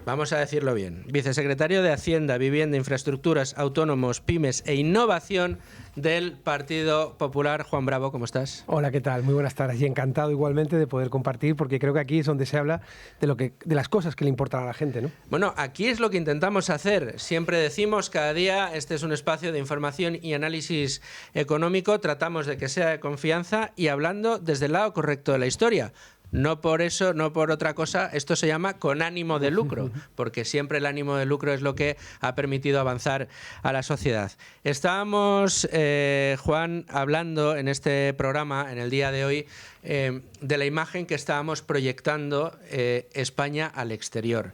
Vamos a decirlo bien. Vicesecretario de Hacienda, Vivienda, Infraestructuras, Autónomos, Pymes e Innovación del Partido Popular. Juan Bravo, ¿cómo estás? Hola, ¿qué tal? Muy buenas tardes y encantado igualmente de poder compartir, porque creo que aquí es donde se habla de las cosas que le importan a la gente, ¿no? Bueno, aquí es lo que intentamos hacer. Siempre decimos, cada día, este es un espacio de información y análisis económico. Tratamos de que sea de confianza y hablando desde el lado correcto de la historia. No por eso, no por otra cosa, esto se llama con ánimo de lucro, porque siempre el ánimo de lucro es lo que ha permitido avanzar a la sociedad. Estábamos, Juan, hablando en este programa, en el día de hoy, de la imagen que estábamos proyectando España al exterior.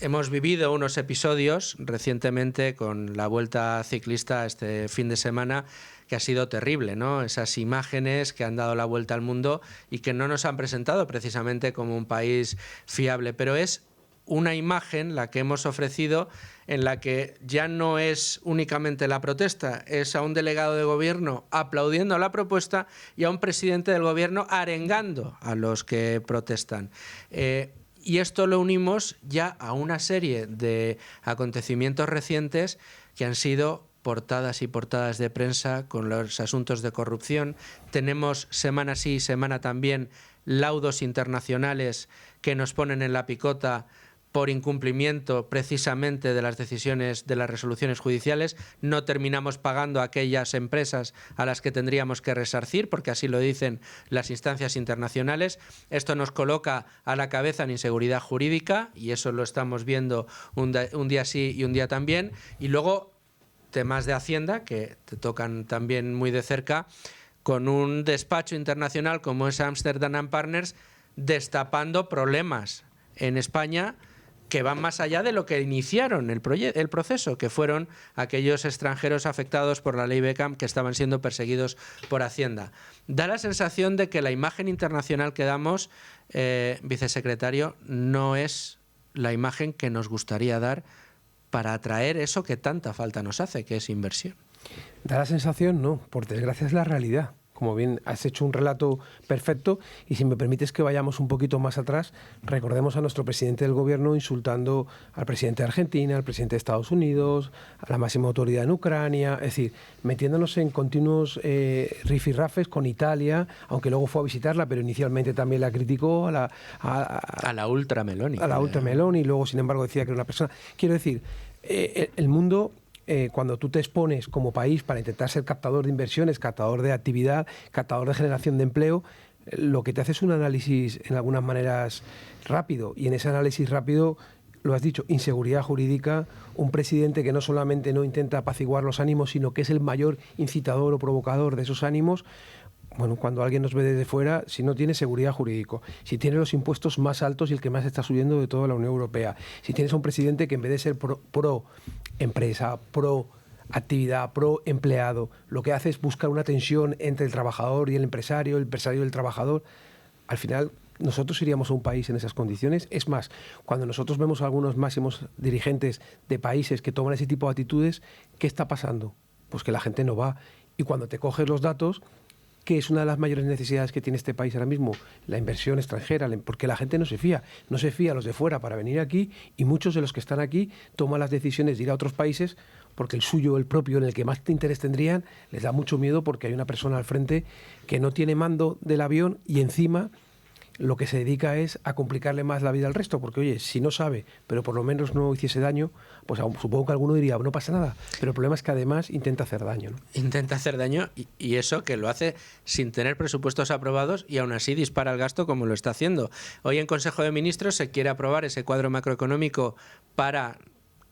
Hemos vivido unos episodios recientemente con la Vuelta Ciclista este fin de semana que ha sido terrible, ¿no? Esas imágenes que han dado la vuelta al mundo y que no nos han presentado precisamente como un país fiable, pero es una imagen la que hemos ofrecido en la que ya no es únicamente la protesta, es a un delegado de gobierno aplaudiendo la propuesta y a un presidente del gobierno arengando a los que protestan. Y esto lo unimos ya a una serie de acontecimientos recientes que han sido portadas y portadas de prensa con los asuntos de corrupción. Tenemos semana sí, semana también laudos internacionales que nos ponen en la picota por incumplimiento precisamente de las decisiones de las resoluciones judiciales. No terminamos pagando a aquellas empresas a las que tendríamos que resarcir, porque así lo dicen las instancias internacionales. Esto nos coloca a la cabeza en inseguridad jurídica y eso lo estamos viendo un día sí y un día también. Y luego temas de Hacienda que te tocan también muy de cerca, con un despacho internacional como es Amsterdam Partners destapando problemas en España que van más allá de lo que iniciaron el proceso, que fueron aquellos extranjeros afectados por la ley Beckham que estaban siendo perseguidos por Hacienda. Da la sensación de que la imagen internacional que damos, vicesecretario, no es la imagen que nos gustaría dar para atraer eso que tanta falta nos hace, que es inversión. Da la sensación, no, por desgracia es la realidad. Como bien has hecho un relato perfecto, y si me permites que vayamos un poquito más atrás, recordemos a nuestro presidente del gobierno insultando al presidente de Argentina, al presidente de Estados Unidos, a la máxima autoridad en Ucrania, es decir, metiéndonos en continuos rifirrafes con Italia, aunque luego fue a visitarla, pero inicialmente también la criticó a la ultra Meloni. A la ultra Meloni, y luego, sin embargo, decía que era una persona... Quiero decir, el mundo... cuando tú te expones como país para intentar ser captador de inversiones, captador de actividad, captador de generación de empleo, lo que te hace es un análisis en algunas maneras rápido, y en ese análisis rápido, lo has dicho, inseguridad jurídica, un presidente que no solamente no intenta apaciguar los ánimos, sino que es el mayor incitador o provocador de esos ánimos. Bueno, cuando alguien nos ve desde fuera, si no tiene seguridad jurídica, si tiene los impuestos más altos y el que más está subiendo de toda la Unión Europea, si tienes a un presidente que en vez de ser pro empresa, pro actividad, pro empleado, lo que hace es buscar una tensión entre el trabajador y el empresario y el trabajador, al final nosotros iríamos a un país en esas condiciones. Es más, cuando nosotros vemos a algunos máximos dirigentes de países que toman ese tipo de actitudes, ¿qué está pasando? Pues que la gente no va. Y cuando te coges los datos, que es una de las mayores necesidades que tiene este país ahora mismo, la inversión extranjera, porque la gente no se fía a los de fuera para venir aquí, y muchos de los que están aquí toman las decisiones de ir a otros países porque el suyo, el propio, en el que más interés tendrían, les da mucho miedo porque hay una persona al frente que no tiene mando del avión y encima lo que se dedica es a complicarle más la vida al resto, porque oye, si no sabe, pero por lo menos no hiciese daño, pues supongo que alguno diría, no pasa nada, pero el problema es que además intenta hacer daño, ¿no? Intenta hacer daño, y eso que lo hace sin tener presupuestos aprobados, y aún así dispara el gasto como lo está haciendo. Hoy en Consejo de Ministros se quiere aprobar ese cuadro macroeconómico para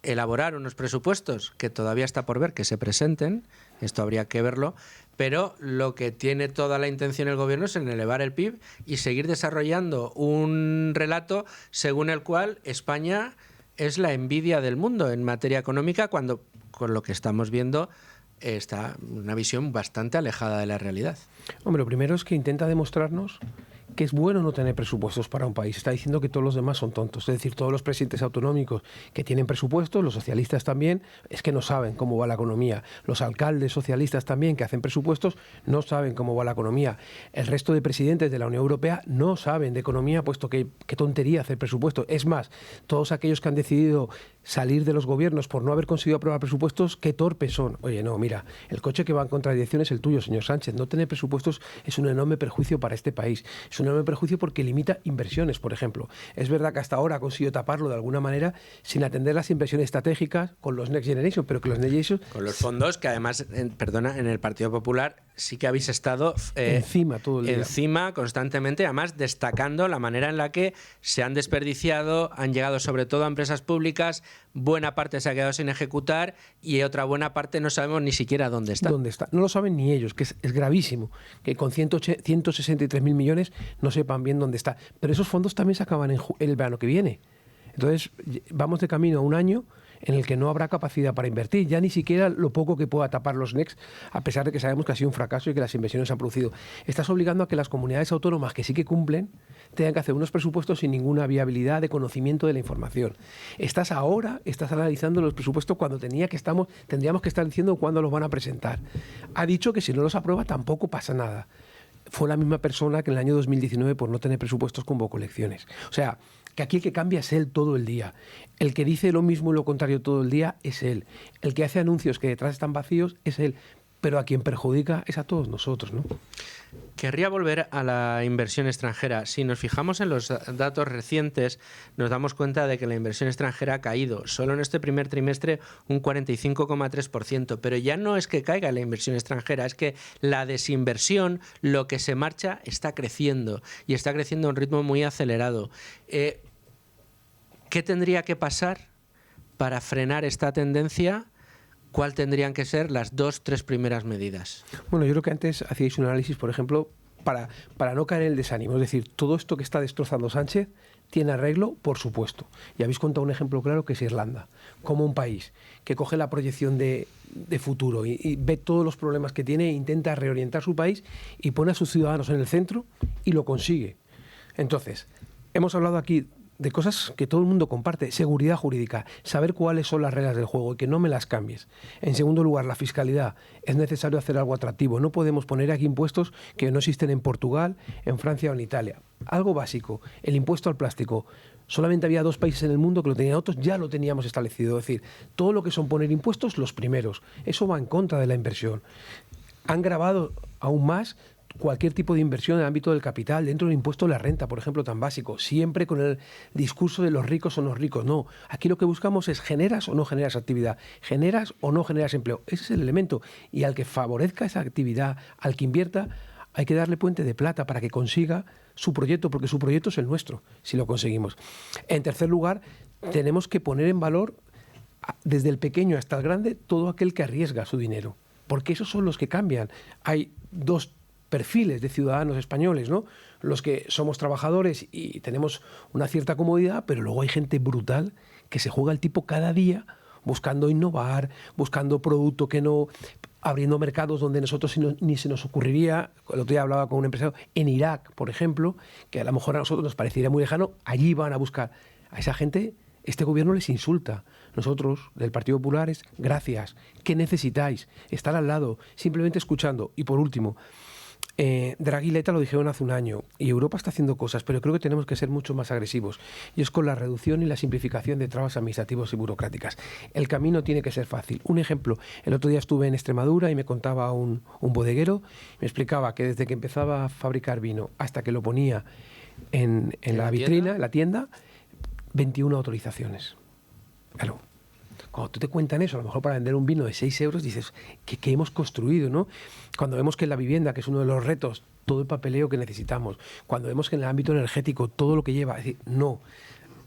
elaborar unos presupuestos que todavía está por ver que se presenten, esto habría que verlo, pero lo que tiene toda la intención el gobierno es en elevar el PIB y seguir desarrollando un relato según el cual España es la envidia del mundo en materia económica, cuando con lo que estamos viendo está una visión bastante alejada de la realidad. Hombre, lo primero es que intenta demostrarnos que es bueno no tener presupuestos para un país. Está diciendo que todos los demás son tontos. Es decir, todos los presidentes autonómicos que tienen presupuestos, los socialistas también, es que no saben cómo va la economía. Los alcaldes socialistas también que hacen presupuestos no saben cómo va la economía. El resto de presidentes de la Unión Europea no saben de economía, puesto que qué tontería hacer presupuestos. Es más, todos aquellos que han decidido salir de los gobiernos por no haber conseguido aprobar presupuestos, qué torpes son. Oye, no, mira, el coche que va en contradicción es el tuyo, señor Sánchez. No tener presupuestos es un enorme perjuicio para este país. Es un enorme perjuicio porque limita inversiones, por ejemplo. Es verdad que hasta ahora ha conseguido taparlo de alguna manera sin atender las inversiones estratégicas con los Next Generation, pero que los Next Generation... Con los fondos que además, en el Partido Popular sí que habéis estado encima todo el día. Encima constantemente, además destacando la manera en la que se han desperdiciado, han llegado sobre todo a empresas públicas, buena parte se ha quedado sin ejecutar y otra buena parte no sabemos ni siquiera dónde está. ¿Dónde está? No lo saben ni ellos, que es gravísimo, que con 163.000 millones no sepan bien dónde está. Pero esos fondos también se acaban en el verano que viene. Entonces, vamos de camino a un año en el que no habrá capacidad para invertir, ya ni siquiera lo poco que pueda tapar los Next, a pesar de que sabemos que ha sido un fracaso y que las inversiones se han producido. Estás obligando a que las comunidades autónomas que sí que cumplen tengan que hacer unos presupuestos sin ninguna viabilidad de conocimiento de la información. Estás analizando los presupuestos cuando tendríamos que estar diciendo cuándo los van a presentar. Ha dicho que si no los aprueba tampoco pasa nada. Fue la misma persona que en el año 2019, por no tener presupuestos, convocó elecciones. O sea, que aquí el que cambia es él todo el día. El que dice lo mismo y lo contrario todo el día es él. El que hace anuncios que detrás están vacíos es él. Pero a quien perjudica es a todos nosotros, ¿no? Querría volver a la inversión extranjera. Si nos fijamos en los datos recientes, nos damos cuenta de que la inversión extranjera ha caído. Solo en este primer trimestre un 45,3%. Pero ya no es que caiga la inversión extranjera, es que la desinversión, lo que se marcha, está creciendo. Y está creciendo a un ritmo muy acelerado. ¿Qué tendría que pasar para frenar esta tendencia ¿cuál tendrían que ser las 2-3 primeras medidas? Bueno, yo creo que antes hacíais un análisis, por ejemplo, para no caer en el desánimo. Es decir, todo esto que está destrozando Sánchez tiene arreglo, por supuesto. Y habéis contado un ejemplo claro que es Irlanda, como un país que coge la proyección de futuro y ve todos los problemas que tiene e intenta reorientar su país y pone a sus ciudadanos en el centro y lo consigue. Entonces, hemos hablado aquí de cosas que todo el mundo comparte. Seguridad jurídica, saber cuáles son las reglas del juego y que no me las cambies. En segundo lugar, la fiscalidad. Es necesario hacer algo atractivo. No podemos poner aquí impuestos que no existen en Portugal, en Francia o en Italia. Algo básico, el impuesto al plástico. Solamente había 2 países en el mundo que lo tenían, otros ya lo teníamos establecido. Es decir, todo lo que son poner impuestos, los primeros. Eso va en contra de la inversión. Han gravado aún más cualquier tipo de inversión en el ámbito del capital, dentro del impuesto de la renta, por ejemplo, tan básico, siempre con el discurso de los ricos o no ricos. No, aquí lo que buscamos es generas o no generas actividad, generas o no generas empleo. Ese es el elemento. Y al que favorezca esa actividad, al que invierta, hay que darle puente de plata para que consiga su proyecto, porque su proyecto es el nuestro, si lo conseguimos. En tercer lugar, tenemos que poner en valor, desde el pequeño hasta el grande, todo aquel que arriesga su dinero, porque esos son los que cambian. Hay 2 perfiles de ciudadanos españoles, ¿no? Los que somos trabajadores y tenemos una cierta comodidad, pero luego hay gente brutal que se juega el tipo cada día buscando innovar, buscando producto que no, abriendo mercados donde nosotros ni se nos ocurriría. El otro día hablaba con un empresario en Irak, por ejemplo, que a lo mejor a nosotros nos parecería muy lejano, allí van a buscar. A esa gente este gobierno les insulta. Nosotros, del Partido Popular, es gracias. ¿Qué necesitáis? Estar al lado, simplemente escuchando. Y por último, Draghi y Letta lo dijeron hace un año y Europa está haciendo cosas, pero creo que tenemos que ser mucho más agresivos, y es con la reducción y la simplificación de trabas administrativas y burocráticas. El camino tiene que ser fácil. Un ejemplo, el otro día estuve en Extremadura y me contaba un bodeguero, me explicaba que desde que empezaba a fabricar vino hasta que lo ponía en la vitrina, en la tienda, 21 autorizaciones. Claro. Cuando tú te cuentan eso, a lo mejor para vender un vino de 6 euros, dices, ¿qué hemos construido, no? Cuando vemos que en la vivienda, que es uno de los retos, todo el papeleo que necesitamos, cuando vemos que en el ámbito energético, todo lo que lleva, es decir, no.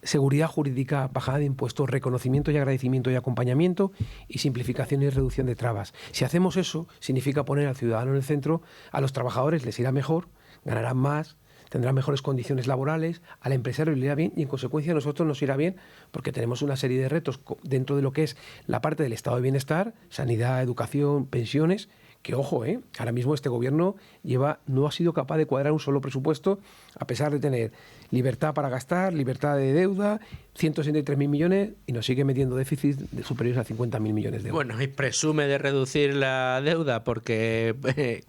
Seguridad jurídica, bajada de impuestos, reconocimiento y agradecimiento y acompañamiento, y simplificación y reducción de trabas. Si hacemos eso, significa poner al ciudadano en el centro, a los trabajadores les irá mejor, ganarán más, tendrán mejores condiciones laborales, al empresario le irá bien y en consecuencia a nosotros nos irá bien, porque tenemos una serie de retos dentro de lo que es la parte del estado de bienestar, sanidad, educación, pensiones, que ojo, ahora mismo este gobierno no ha sido capaz de cuadrar un solo presupuesto, a pesar de tener libertad para gastar, libertad de deuda, 163.000 millones, y nos sigue metiendo déficits superiores a 50.000 millones de euros. Bueno, y presume de reducir la deuda porque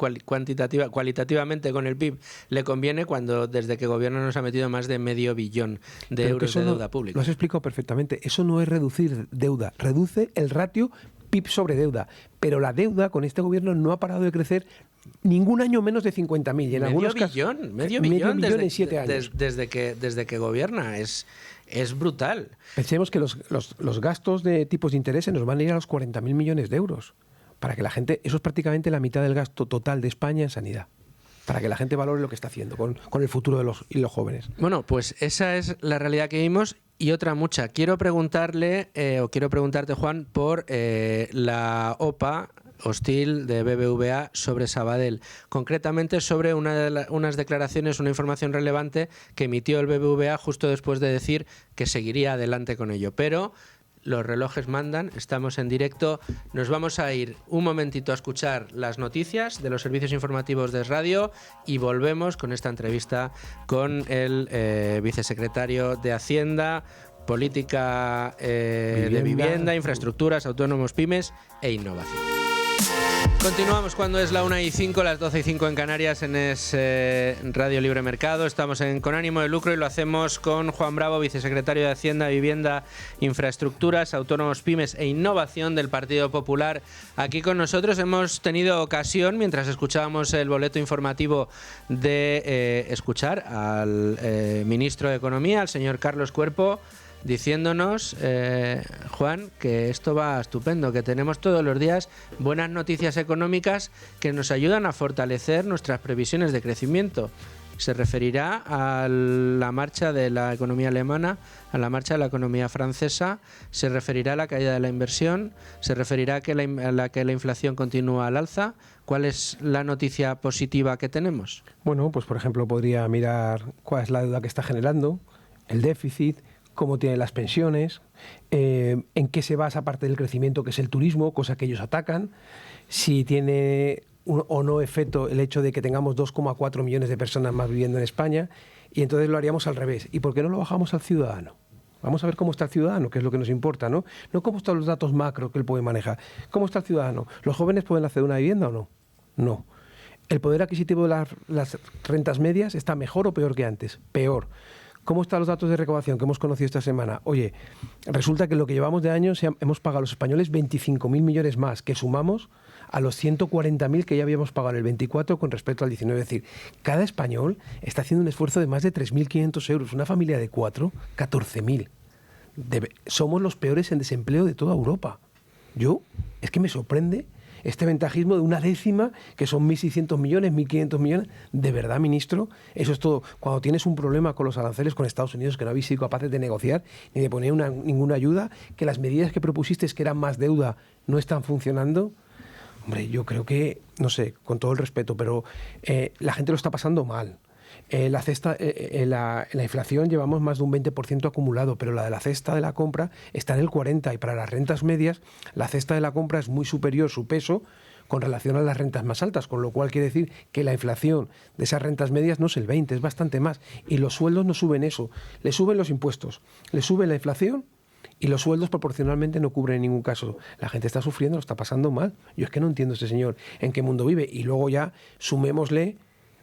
cualitativamente con el PIB le conviene, cuando desde que gobierno nos ha metido más de $500 millón de euros de deuda pública. Lo has explicado perfectamente. Eso no es reducir deuda, reduce el ratio PIB sobre deuda. Pero la deuda con este gobierno no ha parado de crecer ningún año menos de 50.000. Y en algunos casos, medio millón en 7 años. Desde que gobierna. Es brutal. Pensemos que los gastos de tipos de interés nos van a ir a los 40.000 millones de euros. Para que la gente, eso es prácticamente la mitad del gasto total de España en sanidad. Para que la gente valore lo que está haciendo con el futuro de los jóvenes. Bueno, pues esa es la realidad que vimos y otra mucha. Quiero preguntarte, Juan, por la OPA hostil de BBVA sobre Sabadell, concretamente sobre unas declaraciones, una información relevante que emitió el BBVA justo después de decir que seguiría adelante con ello. Pero los relojes mandan, estamos en directo, nos vamos a ir un momentito a escuchar las noticias de los servicios informativos de Radio y volvemos con esta entrevista con el vicesecretario de Hacienda, Política de Vivienda, Infraestructuras, Autónomos, Pymes e Innovación. Continuamos cuando es la 1:05, las 12:05 en Canarias, en Radio Libre Mercado. Estamos Con Ánimo de Lucro y lo hacemos con Juan Bravo, vicesecretario de Hacienda, Vivienda, Infraestructuras, Autónomos, Pymes e Innovación del Partido Popular. Aquí con nosotros hemos tenido ocasión, mientras escuchábamos el boleto informativo, de escuchar al ministro de Economía, al señor Carlos Cuerpo, diciéndonos, Juan, que esto va estupendo, que tenemos todos los días buenas noticias económicas que nos ayudan a fortalecer nuestras previsiones de crecimiento. ¿Se referirá a la marcha de la economía alemana, a la marcha de la economía francesa? ¿Se referirá a la caída de la inversión? ¿Se referirá a que la inflación continúa al alza? ¿Cuál es la noticia positiva que tenemos? Bueno, pues por ejemplo podría mirar cuál es la deuda que está generando, el déficit, cómo tiene las pensiones, en qué se basa parte del crecimiento, que es el turismo, cosa que ellos atacan, si tiene o no efecto el hecho de que tengamos 2,4 millones de personas más viviendo en España, y entonces lo haríamos al revés. ¿Y por qué no lo bajamos al ciudadano? Vamos a ver cómo está el ciudadano, que es lo que nos importa, ¿no? No cómo están los datos macro que él puede manejar. ¿Cómo está el ciudadano? ¿Los jóvenes pueden acceder a una vivienda o no? No. ¿El poder adquisitivo de las rentas medias está mejor o peor que antes? Peor. ¿Cómo están los datos de recaudación que hemos conocido esta semana? Oye, resulta que en lo que llevamos de año hemos pagado a los españoles 25.000 millones más, que sumamos a los 140.000 que ya habíamos pagado en el 24 con respecto al 19. Es decir, cada español está haciendo un esfuerzo de más de 3.500 euros. Una familia de 4, 14.000. Somos los peores en desempleo de toda Europa. Es que me sorprende este ventajismo de una décima, que son 1.600 millones, 1.500 millones. De verdad, ministro, eso es todo. Cuando tienes un problema con los aranceles con Estados Unidos, que no habéis sido capaces de negociar ni de poner ninguna ayuda, que las medidas que propusiste, que eran más deuda, no están funcionando. Hombre, yo creo que, no sé, con todo el respeto, pero la gente lo está pasando mal. La inflación llevamos más de un 20% acumulado, pero la de la cesta de la compra está en el 40%, y para las rentas medias la cesta de la compra es muy superior su peso con relación a las rentas más altas, con lo cual quiere decir que la inflación de esas rentas medias no es el 20%, es bastante más, y los sueldos no suben eso, le suben los impuestos, le sube la inflación y los sueldos proporcionalmente no cubren en ningún caso. La gente está sufriendo, lo está pasando mal. Yo es que no entiendo este señor en qué mundo vive, y luego ya sumémosle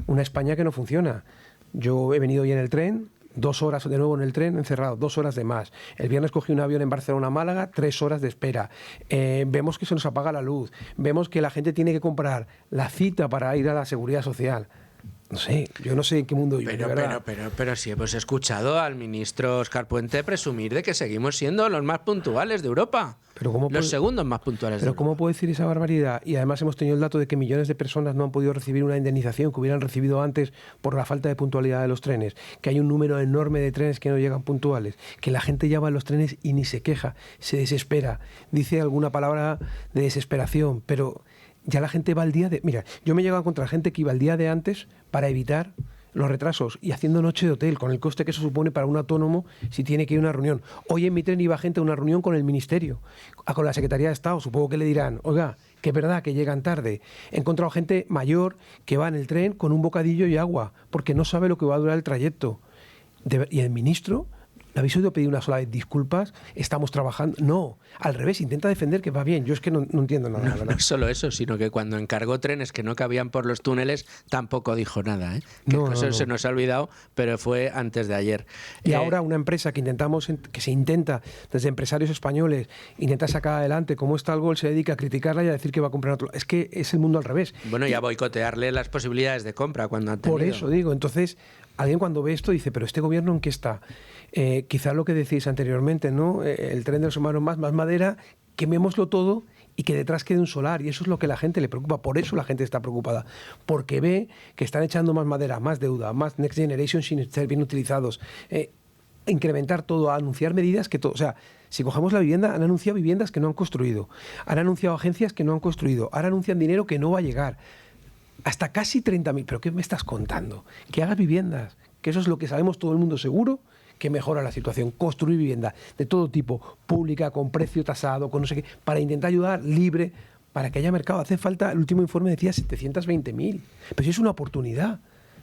una España que no funciona. Yo he venido hoy en el tren, 2 horas de nuevo en el tren, encerrado, 2 horas de más. El viernes cogí un avión en Barcelona-Málaga, 3 horas de espera. Vemos que se nos apaga la luz, vemos que la gente tiene que comprar la cita para ir a la Seguridad Social. No sé, yo no sé en qué mundo vive. Pero sí hemos escuchado al ministro Óscar Puente presumir de que seguimos siendo los más puntuales de Europa. Los segundos más puntuales de Europa. ¿Cómo puede decir esa barbaridad? Y además hemos tenido el dato de que millones de personas no han podido recibir una indemnización que hubieran recibido antes por la falta de puntualidad de los trenes, que hay un número enorme de trenes que no llegan puntuales, que la gente ya va a los trenes y ni se queja, se desespera, dice alguna palabra de desesperación, pero ya la gente va al día de... Mira, yo me he llegado a encontrar gente que iba al día de antes para evitar los retrasos y haciendo noche de hotel, con el coste que eso supone para un autónomo si tiene que ir a una reunión. Hoy en mi tren iba gente a una reunión con el Ministerio, con la Secretaría de Estado. Supongo que le dirán, oiga, que es verdad que llegan tarde. He encontrado gente mayor que va en el tren con un bocadillo y agua, porque no sabe lo que va a durar el trayecto. Y el ministro... ¿Le habéis oído pedir una sola vez disculpas? ¿Estamos trabajando? No, al revés, intenta defender que va bien. Yo es que no entiendo nada. No, no solo eso, sino que cuando encargó trenes que no cabían por los túneles, tampoco dijo nada. Se nos ha olvidado, pero fue antes de ayer. Y ahora una empresa que se intenta, desde empresarios españoles, intenta sacar adelante cómo está algo, él se dedica a criticarla y a decir que va a comprar otro. Es que es el mundo al revés. Bueno, y a boicotearle las posibilidades de compra cuando han tenido. Por eso digo, entonces, alguien cuando ve esto dice, pero ¿este gobierno en qué está? Quizá lo que decís anteriormente, ¿no? El tren de los hermanos más madera, quemémoslo todo y que detrás quede un solar. Y eso es lo que a la gente le preocupa. Por eso la gente está preocupada. Porque ve que están echando más madera, más deuda, más Next Generation sin ser bien utilizados. Incrementar todo, anunciar medidas que todo... O sea, si cogemos la vivienda, han anunciado viviendas que no han construido. Han anunciado agencias que no han construido. Ahora anuncian dinero que no va a llegar. Hasta casi 30.000. ¿Pero qué me estás contando? Que hagas viviendas. Que eso es lo que sabemos todo el mundo seguro, que mejora la situación. Construir vivienda de todo tipo, pública, con precio tasado, con no sé qué, para intentar ayudar libre, para que haya mercado. Hace falta, el último informe decía 720.000. Pero si es una oportunidad.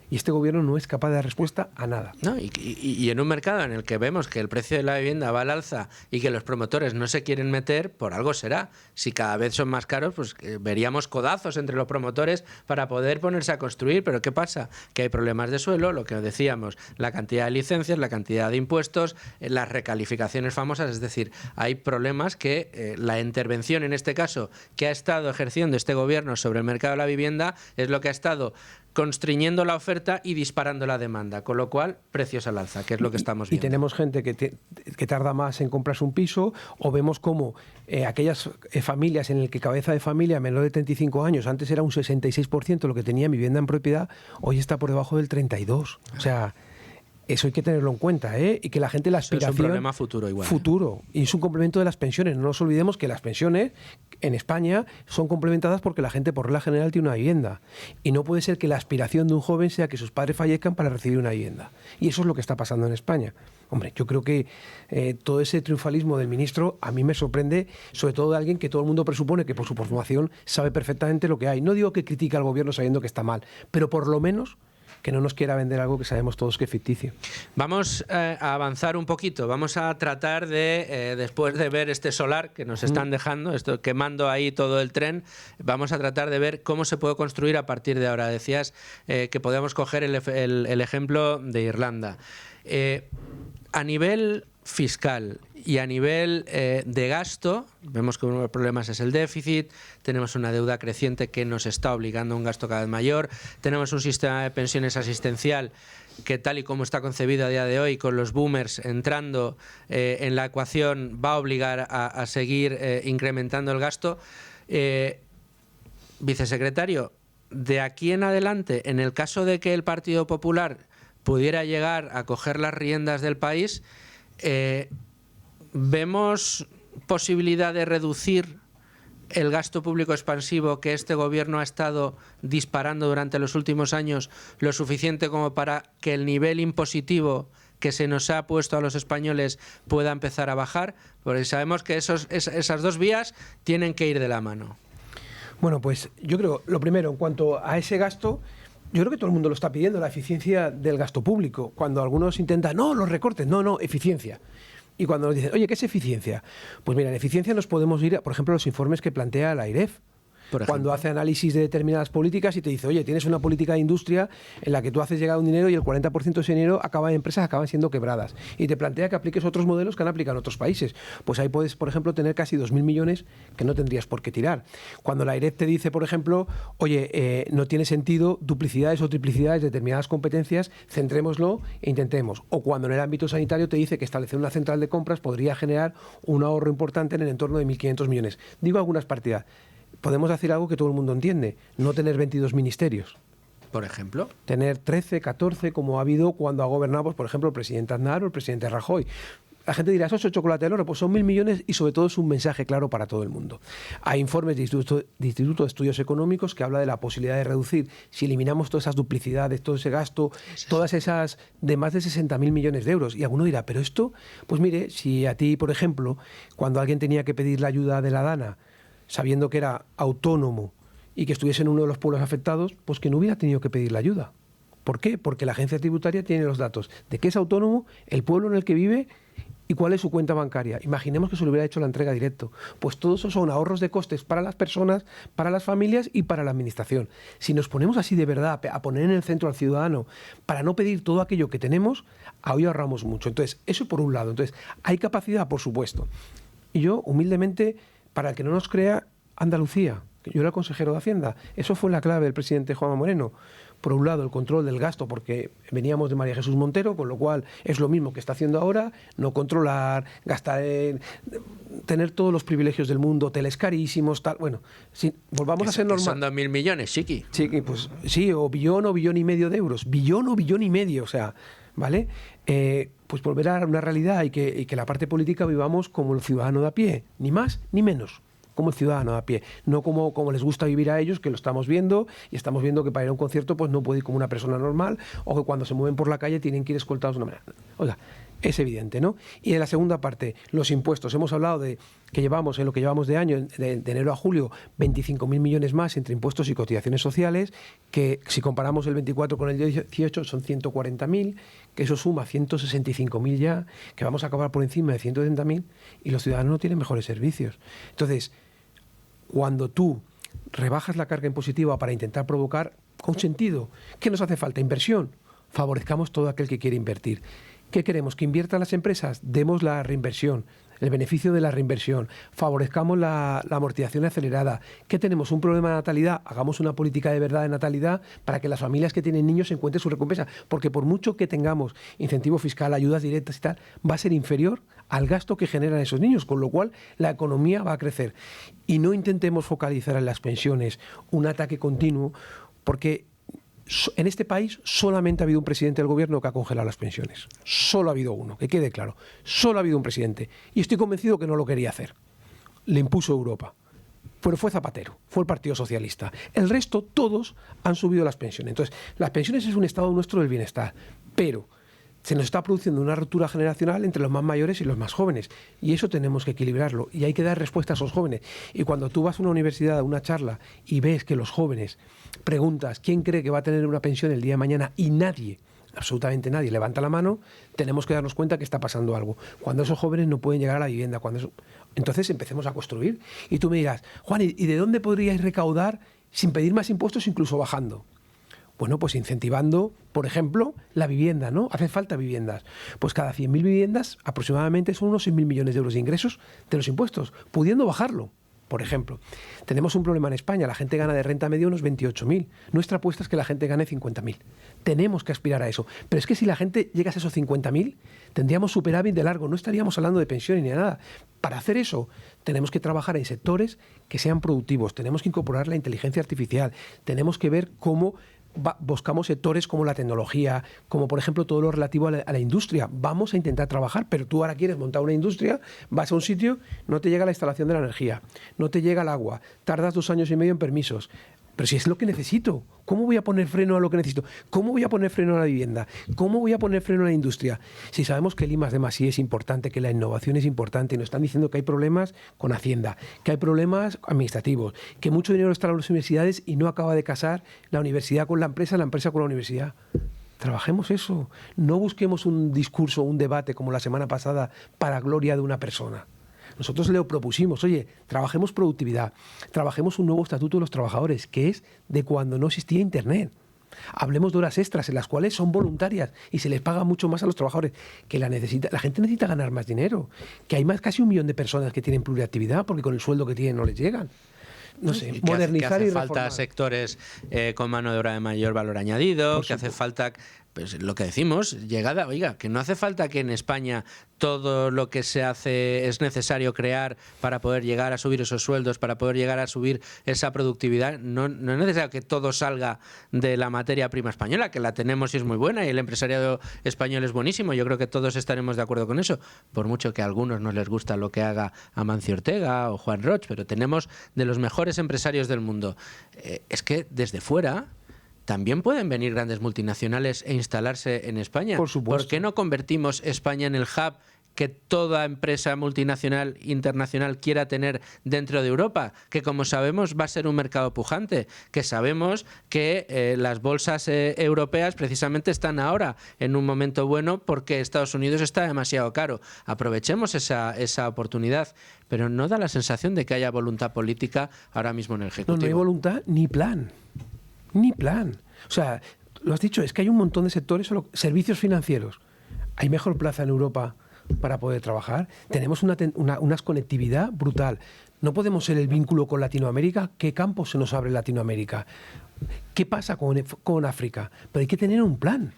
Y este gobierno no es capaz de dar respuesta a nada. No, y en un mercado en el que vemos que el precio de la vivienda va al alza y que los promotores no se quieren meter, por algo será. Si cada vez son más caros, pues veríamos codazos entre los promotores para poder ponerse a construir. Pero ¿qué pasa? Que hay problemas de suelo, lo que decíamos, la cantidad de licencias, la cantidad de impuestos, las recalificaciones famosas. Es decir, hay problemas que la intervención, en este caso, que ha estado ejerciendo este gobierno sobre el mercado de la vivienda, es lo que ha estado constriñendo la oferta y disparando la demanda, con lo cual precios al alza, que es lo que estamos viendo. Y tenemos gente que tarda más en comprarse un piso, o vemos como aquellas familias en las que cabeza de familia menor de 35 años, antes era un 66% lo que tenía vivienda en propiedad, hoy está por debajo del 32%. O sea, eso hay que tenerlo en cuenta, ¿eh? Y que la gente, la aspiración... Es un problema futuro igual. Futuro. Y es un complemento de las pensiones. No nos olvidemos que las pensiones en España son complementadas porque la gente, por regla general, tiene una vivienda. Y no puede ser que la aspiración de un joven sea que sus padres fallezcan para recibir una vivienda. Y eso es lo que está pasando en España. Hombre, yo creo que todo ese triunfalismo del ministro a mí me sorprende, sobre todo de alguien que todo el mundo presupone que por su formación sabe perfectamente lo que hay. No digo que critica al gobierno sabiendo que está mal, pero por lo menos que no nos quiera vender algo que sabemos todos que es ficticio. Vamos a avanzar un poquito, vamos a tratar de, después de ver este solar que nos están dejando, esto quemando ahí todo el tren, vamos a tratar de ver cómo se puede construir a partir de ahora. Decías que podemos coger el ejemplo de Irlanda. A nivel fiscal y a nivel de gasto, vemos que uno de los problemas es el déficit, tenemos una deuda creciente que nos está obligando a un gasto cada vez mayor, tenemos un sistema de pensiones asistencial que, tal y como está concebido a día de hoy, con los boomers entrando en la ecuación, va a obligar a seguir incrementando el gasto. Vicesecretario, de aquí en adelante, en el caso de que el Partido Popular pudiera llegar a coger las riendas del país, ¿vemos posibilidad de reducir el gasto público expansivo que este gobierno ha estado disparando durante los últimos años lo suficiente como para que el nivel impositivo que se nos ha puesto a los españoles pueda empezar a bajar? Porque sabemos que esas dos vías tienen que ir de la mano. Bueno, pues yo creo, lo primero, en cuanto a ese gasto, yo creo que todo el mundo lo está pidiendo, la eficiencia del gasto público. Cuando algunos intentan, no, los recortes, no, eficiencia. Y cuando nos dicen, oye, ¿qué es eficiencia? Pues mira, en eficiencia nos podemos ir, por ejemplo, a los informes que plantea la AIREF. Cuando hace análisis de determinadas políticas y te dice, oye, tienes una política de industria en la que tú haces llegar un dinero y el 40% de ese dinero acaba en empresas, acaban siendo quebradas. Y te plantea que apliques otros modelos que han aplicado en otros países. Pues ahí puedes, por ejemplo, tener casi 2.000 millones que no tendrías por qué tirar. Cuando la AIREF te dice, por ejemplo, oye, no tiene sentido duplicidades o triplicidades de determinadas competencias, centrémoslo e intentemos. O cuando en el ámbito sanitario te dice que establecer una central de compras podría generar un ahorro importante en el entorno de 1.500 millones. Digo algunas partidas. Podemos hacer algo que todo el mundo entiende, no tener 22 ministerios. Por ejemplo. Tener 13, 14, como ha habido cuando ha gobernado, pues, por ejemplo, el presidente Aznar o el presidente Rajoy. La gente dirá, ¿eso es chocolate del oro? Pues son 1.000 millones y sobre todo es un mensaje claro para todo el mundo. Hay informes de Instituto de Estudios Económicos que habla de la posibilidad de reducir, si eliminamos todas esas duplicidades, todo ese gasto, todas esas de más de 60.000 millones de euros. Y alguno dirá, ¿pero esto? Pues mire, si a ti, por ejemplo, cuando alguien tenía que pedir la ayuda de la DANA, sabiendo que era autónomo y que estuviese en uno de los pueblos afectados, pues que no hubiera tenido que pedir la ayuda. ¿Por qué? Porque la agencia tributaria tiene los datos de que es autónomo, el pueblo en el que vive y cuál es su cuenta bancaria. Imaginemos que se le hubiera hecho la entrega directo. Pues todo eso son ahorros de costes para las personas, para las familias y para la administración. Si nos ponemos así de verdad a poner en el centro al ciudadano para no pedir todo aquello que tenemos, hoy ahorramos mucho. Entonces, eso por un lado. Entonces, hay capacidad, por supuesto. Y yo, humildemente, para el que no nos crea, Andalucía, que yo era consejero de Hacienda. Eso fue la clave del presidente Juanma Moreno. Por un lado, el control del gasto, porque veníamos de María Jesús Montero, con lo cual es lo mismo que está haciendo ahora, no controlar, gastar, tener todos los privilegios del mundo, hoteles carísimos, tal. Bueno, si volvamos a ser normal. Son 2.000 millones, chiqui. Chiqui, pues sí, o billón y medio de euros. Billón o billón y medio, o sea, ¿vale? Pues volver a una realidad y que la parte política vivamos como el ciudadano de a pie, ni más ni menos, como el ciudadano de a pie, no como les gusta vivir a ellos, que lo estamos viendo, y estamos viendo que para ir a un concierto pues no puede ir como una persona normal, o que cuando se mueven por la calle tienen que ir escoltados de una manera. Oiga, es evidente, ¿no? Y en la segunda parte, los impuestos. Hemos hablado de que llevamos, en lo que llevamos de año, de enero a julio, 25.000 millones más entre impuestos y cotizaciones sociales, que si comparamos el 24 con el 18 son 140.000, que eso suma 165.000 ya, que vamos a acabar por encima de 170.000, y los ciudadanos no tienen mejores servicios. Entonces, cuando tú rebajas la carga impositiva para intentar provocar con sentido, ¿qué nos hace falta? Inversión. Favorezcamos todo aquel que quiere invertir. ¿Qué queremos? ¿Que inviertan las empresas? Demos la reinversión, el beneficio de la reinversión, favorezcamos la amortización acelerada. ¿Qué tenemos? ¿Un problema de natalidad? Hagamos una política de verdad de natalidad para que las familias que tienen niños encuentren su recompensa, porque por mucho que tengamos incentivo fiscal, ayudas directas y tal, va a ser inferior al gasto que generan esos niños, con lo cual la economía va a crecer. Y no intentemos focalizar en las pensiones un ataque continuo, porque en este país solamente ha habido un presidente del gobierno que ha congelado las pensiones. Solo ha habido uno, que quede claro. Solo ha habido un presidente. Y estoy convencido que no lo quería hacer. Le impuso Europa. Pero fue Zapatero, fue el Partido Socialista. El resto, todos han subido las pensiones. Entonces, las pensiones es un estado nuestro del bienestar. Pero se nos está produciendo una ruptura generacional entre los más mayores y los más jóvenes. Y eso tenemos que equilibrarlo. Y hay que dar respuesta a esos jóvenes. Y cuando tú vas a una universidad, a una charla, y ves que los jóvenes preguntas quién cree que va a tener una pensión el día de mañana y nadie, absolutamente nadie, levanta la mano, tenemos que darnos cuenta que está pasando algo. Cuando esos jóvenes no pueden llegar a la vivienda, entonces empecemos a construir. Y tú me dirás, Juan, ¿y de dónde podríais recaudar sin pedir más impuestos, incluso bajando? Bueno, pues incentivando, por ejemplo, la vivienda, ¿no? Hace falta viviendas. Pues cada 100.000 viviendas aproximadamente son unos 6.000 millones de euros de ingresos de los impuestos, pudiendo bajarlo. Por ejemplo, tenemos un problema en España, la gente gana de renta media unos 28.000. Nuestra apuesta es que la gente gane 50.000. Tenemos que aspirar a eso. Pero es que si la gente llega a esos 50.000, tendríamos superávit de largo, no estaríamos hablando de pensiones ni de nada. Para hacer eso, tenemos que trabajar en sectores que sean productivos, tenemos que incorporar la inteligencia artificial, tenemos que ver cómo buscamos sectores como la tecnología, como por ejemplo todo lo relativo a la industria. Vamos a intentar trabajar, pero tú ahora quieres montar una industria, vas a un sitio, no te llega la instalación de la energía, no te llega el agua, tardas 2 años y medio en permisos. Pero si es lo que necesito, ¿cómo voy a poner freno a lo que necesito? ¿Cómo voy a poner freno a la vivienda? ¿Cómo voy a poner freno a la industria? Si sabemos que el I+D+I es importante, que la innovación es importante, y nos están diciendo que hay problemas con Hacienda, que hay problemas administrativos, que mucho dinero está en las universidades y no acaba de casar la universidad con la empresa con la universidad. Trabajemos eso. No busquemos un discurso, un debate como la semana pasada para gloria de una persona. Nosotros le propusimos, oye, trabajemos productividad, trabajemos un nuevo estatuto de los trabajadores, que es de cuando no existía Internet. Hablemos de horas extras en las cuales son voluntarias y se les paga mucho más a los trabajadores, que la gente necesita ganar más dinero, que hay casi 1 millón de personas que tienen pluriactividad porque con el sueldo que tienen no les llegan. No sé, modernizar y reformar. Hace falta sectores con mano de obra de mayor valor añadido, que hace falta, pues lo que decimos, llegada, oiga, que no hace falta que en España todo lo que se hace es necesario crear para poder llegar a subir esos sueldos, para poder llegar a subir esa productividad. No es necesario que todo salga de la materia prima española, que la tenemos y es muy buena, y el empresariado español es buenísimo. Yo creo que todos estaremos de acuerdo con eso, por mucho que a algunos no les gusta lo que haga Amancio Ortega o Juan Roch, pero tenemos de los mejores empresarios del mundo. Es que desde fuera también pueden venir grandes multinacionales e instalarse en España. Por supuesto. ¿Por qué no convertimos España en el hub que toda empresa multinacional internacional quiera tener dentro de Europa? Que, como sabemos, va a ser un mercado pujante, que sabemos que las bolsas europeas precisamente están ahora en un momento bueno porque Estados Unidos está demasiado caro. Aprovechemos esa oportunidad, pero no da la sensación de que haya voluntad política ahora mismo en el Ejecutivo. No hay voluntad ni plan. Ni plan. O sea, lo has dicho, es que hay un montón de sectores, solo servicios financieros. Hay mejor plaza en Europa para poder trabajar. Tenemos una conectividad brutal. No podemos ser el vínculo con Latinoamérica. ¿Qué campo se nos abre en Latinoamérica? ¿Qué pasa con África? Pero hay que tener un plan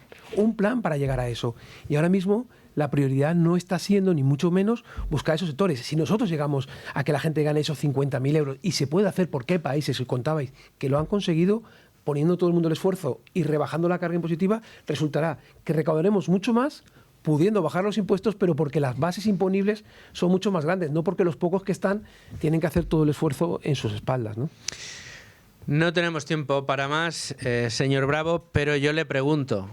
para llegar a eso. Y ahora mismo la prioridad no está siendo, ni mucho menos, buscar esos sectores. Si nosotros llegamos a que la gente gane esos 50.000 euros, y se puede hacer, ¿por qué países, si contabais, que lo han conseguido poniendo todo el mundo el esfuerzo y rebajando la carga impositiva, resultará que recaudaremos mucho más pudiendo bajar los impuestos, pero porque las bases imponibles son mucho más grandes, no porque los pocos que están tienen que hacer todo el esfuerzo en sus espaldas, ¿no? No tenemos tiempo para más, señor Bravo, pero yo le pregunto,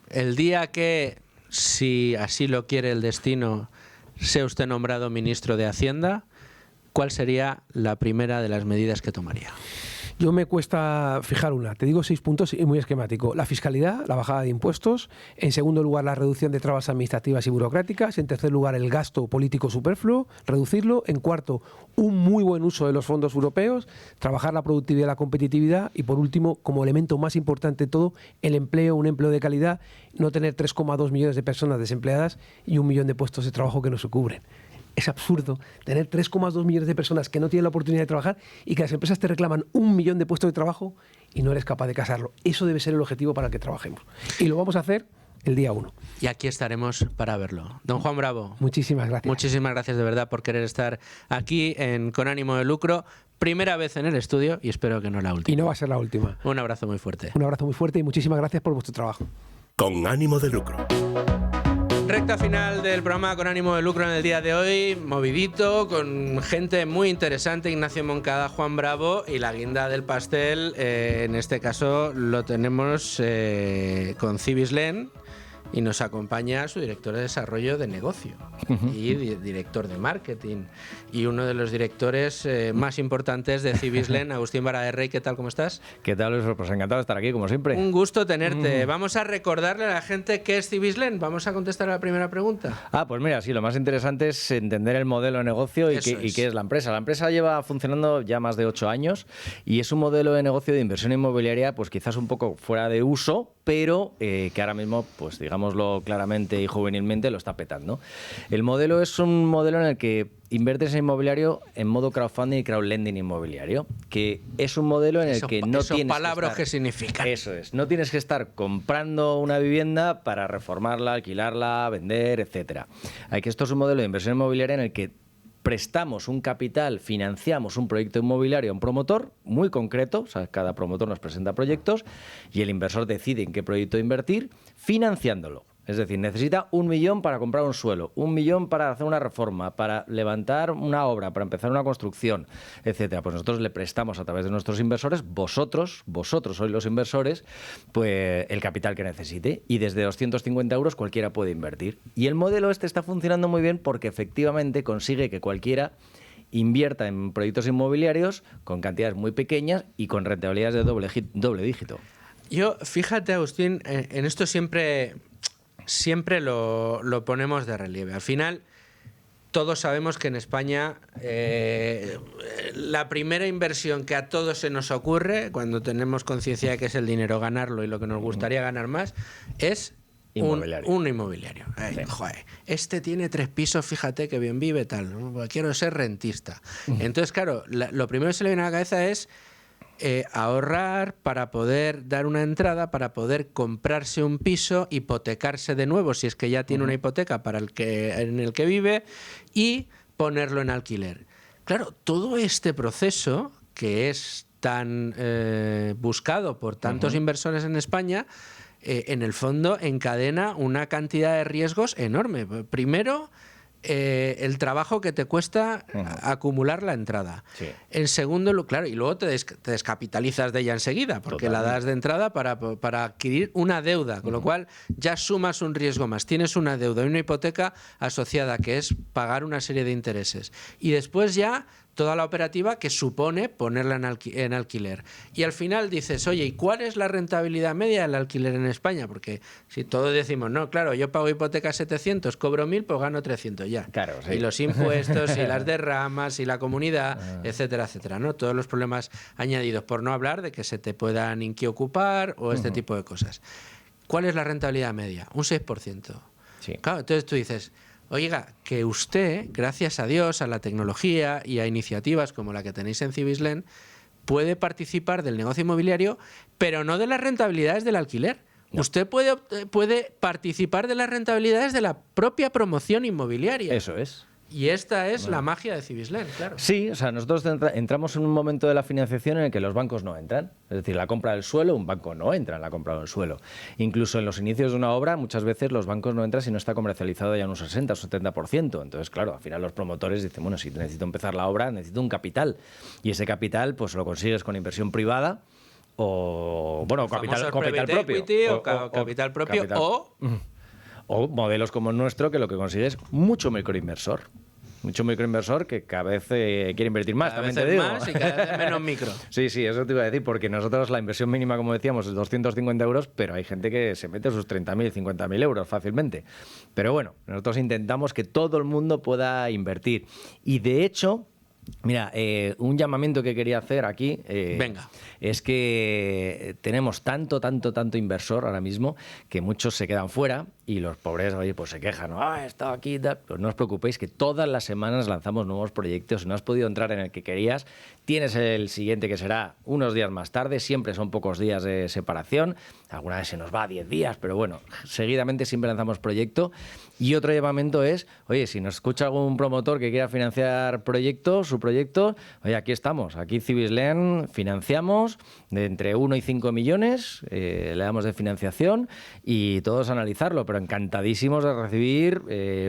el día que, si así lo quiere el destino, sea usted nombrado ministro de Hacienda, ¿cuál sería la primera de las medidas que tomaría? Yo me cuesta fijar una. Te digo 6 puntos y muy esquemático. La fiscalidad, la bajada de impuestos. En segundo lugar, la reducción de trabas administrativas y burocráticas. En tercer lugar, el gasto político superfluo, reducirlo. En cuarto, un muy buen uso de los fondos europeos. Trabajar la productividad y la competitividad. Y por último, como elemento más importante de todo, el empleo, un empleo de calidad. No tener 3,2 millones de personas desempleadas y 1 millón de puestos de trabajo que no se cubren. Es absurdo tener 3,2 millones de personas que no tienen la oportunidad de trabajar y que las empresas te reclaman 1 millón de puestos de trabajo y no eres capaz de casarlo. Eso debe ser el objetivo para el que trabajemos. Y lo vamos a hacer el día 1. Y aquí estaremos para verlo. Don Juan Bravo. Muchísimas gracias. Muchísimas gracias de verdad por querer estar aquí Con Ánimo de Lucro. Primera vez en el estudio y espero que no la última. Y no va a ser la última. Un abrazo muy fuerte. Un abrazo muy fuerte y muchísimas gracias por vuestro trabajo. Con Ánimo de Lucro. Recta final del programa Con Ánimo de Lucro en el día de hoy, movidito, con gente muy interesante, Ignacio Moncada, Juan Bravo, y la guinda del pastel, en este caso lo tenemos con Cibislen, y nos acompaña su director de desarrollo de negocio y director de marketing y uno de los directores más importantes de Cibislen, Agustín Barahierrey. ¿Qué tal? ¿Cómo estás? ¿Qué tal? Pues encantado de estar aquí, como siempre. Un gusto tenerte. Vamos a recordarle a la gente qué es Cibislen. Vamos a contestar a la primera pregunta. Pues mira, sí, lo más interesante es entender el modelo de negocio y qué es la empresa. La empresa lleva funcionando ya más de 8 años y es un modelo de negocio de inversión inmobiliaria, pues quizás un poco fuera de uso, pero que ahora mismo, pues digámoslo claramente y juvenilmente, lo está petando. El modelo es un modelo en el que inviertes en inmobiliario en modo crowdfunding y crowdlending inmobiliario, que es un modelo en el que no tienes palabras que significan. Eso es, no tienes que estar comprando una vivienda para reformarla, alquilarla, vender, etcétera. Esto es un modelo de inversión inmobiliaria en el que prestamos un capital, financiamos un proyecto inmobiliario a un promotor muy concreto, o sea, cada promotor nos presenta proyectos y el inversor decide en qué proyecto invertir, financiándolo. Es decir, necesita 1 millón para comprar un suelo, 1 millón para hacer una reforma, para levantar una obra, para empezar una construcción, etcétera. Pues nosotros le prestamos a través de nuestros inversores, vosotros sois los inversores, pues el capital que necesite. Y desde 250 euros cualquiera puede invertir. Y el modelo este está funcionando muy bien porque efectivamente consigue que cualquiera invierta en proyectos inmobiliarios con cantidades muy pequeñas y con rentabilidades de doble dígito. Yo, fíjate, Agustín, en esto siempre lo ponemos de relieve. Al final, todos sabemos que en España la primera inversión que a todos se nos ocurre, cuando tenemos conciencia de que es el dinero, ganarlo y lo que nos gustaría ganar más, es un inmobiliario. Ay, sí. Joder, este tiene 3 pisos, fíjate que bien vive, tal. Quiero ser rentista. Entonces, claro, lo primero que se le viene a la cabeza es ahorrar para poder dar una entrada, para poder comprarse un piso, hipotecarse de nuevo si es que ya tiene una hipoteca en el que vive y ponerlo en alquiler. Claro, todo este proceso que es tan buscado por tantos inversores en España, en el fondo encadena una cantidad de riesgos enorme. Primero, el trabajo que te cuesta acumular la entrada. Sí. En segundo, claro, y luego te descapitalizas de ella enseguida, porque la das de entrada para adquirir una deuda, con lo cual ya sumas un riesgo más. Tienes una deuda y una hipoteca asociada, que es pagar una serie de intereses. Y después ya toda la operativa que supone ponerla en alquiler. Y al final dices, oye, ¿y cuál es la rentabilidad media del alquiler en España? Porque si todos decimos, no, claro, yo pago hipoteca 700, cobro 1.000, pues gano 300 ya. Claro, sí. Y los impuestos, y las derramas, y la comunidad, etcétera, etcétera, ¿no? Todos los problemas añadidos, por no hablar de que se te puedan inquiocupar o este tipo de cosas. ¿Cuál es la rentabilidad media? Un 6%. Sí. Claro, entonces tú dices, oiga, que usted, gracias a Dios, a la tecnología y a iniciativas como la que tenéis en Cibislen, puede participar del negocio inmobiliario, pero no de las rentabilidades del alquiler. No. Usted puede participar de las rentabilidades de la propia promoción inmobiliaria. Eso es. Y esta es la magia de Cibislen, claro. Sí, o sea, nosotros entramos en un momento de la financiación en el que los bancos no entran. Es decir, la compra del suelo, un banco no entra en la compra del suelo. Incluso en los inicios de una obra, muchas veces los bancos no entran si no está comercializado ya un 60 o 70%. Entonces, claro, al final los promotores dicen, bueno, si necesito empezar la obra, necesito un capital. Y ese capital, pues lo consigues con inversión privada o, bueno, capital propio. Capital propio o modelos como el nuestro, que lo que consigue es mucho microinversor. Mucho microinversor que cada vez quiere invertir más, Cada también vez te digo. más y cada vez menos micro. Sí, eso te iba a decir, porque nosotros la inversión mínima, como decíamos, es 250 euros, pero hay gente que se mete sus 30.000, 50.000 euros fácilmente. Pero bueno, nosotros intentamos que todo el mundo pueda invertir. Y de hecho, mira, un llamamiento que quería hacer aquí Venga. es que tenemos tanto inversor ahora mismo que muchos se quedan fuera y los pobres, oye, pues se quejan, he estado aquí, tal. Pues no os preocupéis que todas las semanas lanzamos nuevos proyectos. Si no has podido entrar en el que querías, tienes el siguiente que será unos días más tarde, siempre son pocos días de separación, alguna vez se nos va a 10 días, pero bueno, seguidamente siempre lanzamos proyecto. Y otro llamamiento es, oye, si nos escucha algún promotor que quiera financiar su proyecto, oye, aquí estamos, aquí Cibislen financiamos de entre 1 y 5 millones, le damos de financiación y todos analizarlo, pero encantadísimos de recibir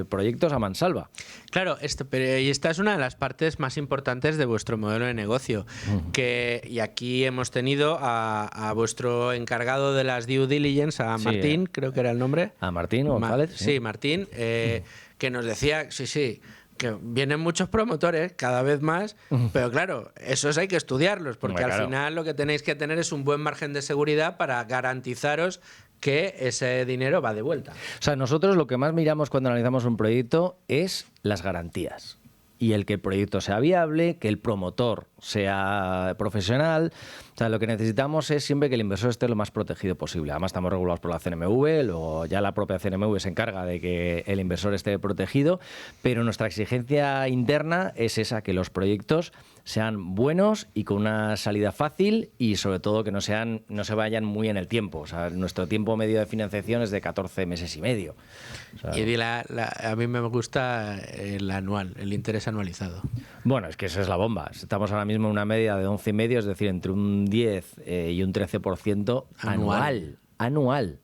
proyectos a mansalva. Claro, y esta es una de las partes más importantes de vuestro modelo de negocio. Y aquí hemos tenido a vuestro encargado de las due diligence, a Martín, creo que era el nombre. ¿A Martín González? Sí, Martín, que nos decía, que vienen muchos promotores, cada vez más, pero claro, esos hay que estudiarlos, porque al final lo que tenéis que tener es un buen margen de seguridad para garantizaros que ese dinero va de vuelta. O sea, nosotros lo que más miramos cuando analizamos un proyecto es las garantías. Y el que el proyecto sea viable, que el promotor sea profesional. O sea, lo que necesitamos es siempre que el inversor esté lo más protegido posible. Además, estamos regulados por la CNMV, luego ya la propia CNMV se encarga de que el inversor esté protegido, pero nuestra exigencia interna es esa, que los proyectos sean buenos y con una salida fácil y sobre todo que no se vayan muy en el tiempo. O sea, nuestro tiempo medio de financiación es de 14 meses y medio. O sea, y a mí me gusta el anual, el interés anualizado. Bueno, es que esa es la bomba. Estamos ahora mismo en una media de 11,5, es decir, entre un 10 y un 13% anual.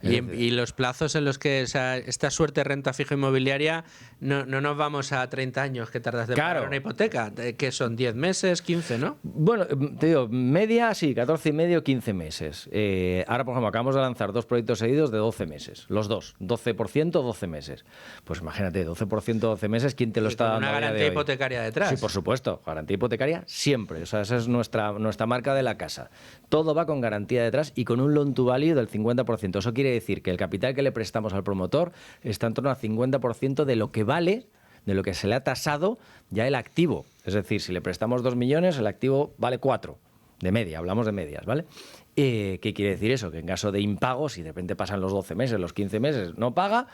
Y los plazos en los que esta suerte de renta fija inmobiliaria no nos vamos a 30 años que tardas de pagar una hipoteca, que son 10 meses, 15, ¿no? Bueno, te digo, media sí, 14 y medio, 15 meses. Ahora, por ejemplo, acabamos de lanzar 2 proyectos seguidos de 12 meses. Los dos, 12%, 12 meses. Pues imagínate, 12%, 12 meses, ¿quién te lo está dando? Una garantía hipotecaria detrás. Sí, por supuesto, garantía hipotecaria siempre. O sea, esa es nuestra marca de la casa. Todo va con garantía detrás y con un loan to value del 50%. Eso quiere decir que el capital que le prestamos al promotor está en torno al 50% de lo que vale, de lo que se le ha tasado ya el activo. Es decir, si le prestamos 2 millones, el activo vale 4, de media, hablamos de medias, ¿vale? ¿Qué quiere decir eso? Que en caso de impago, si de repente pasan los 12 meses, los 15 meses, no paga,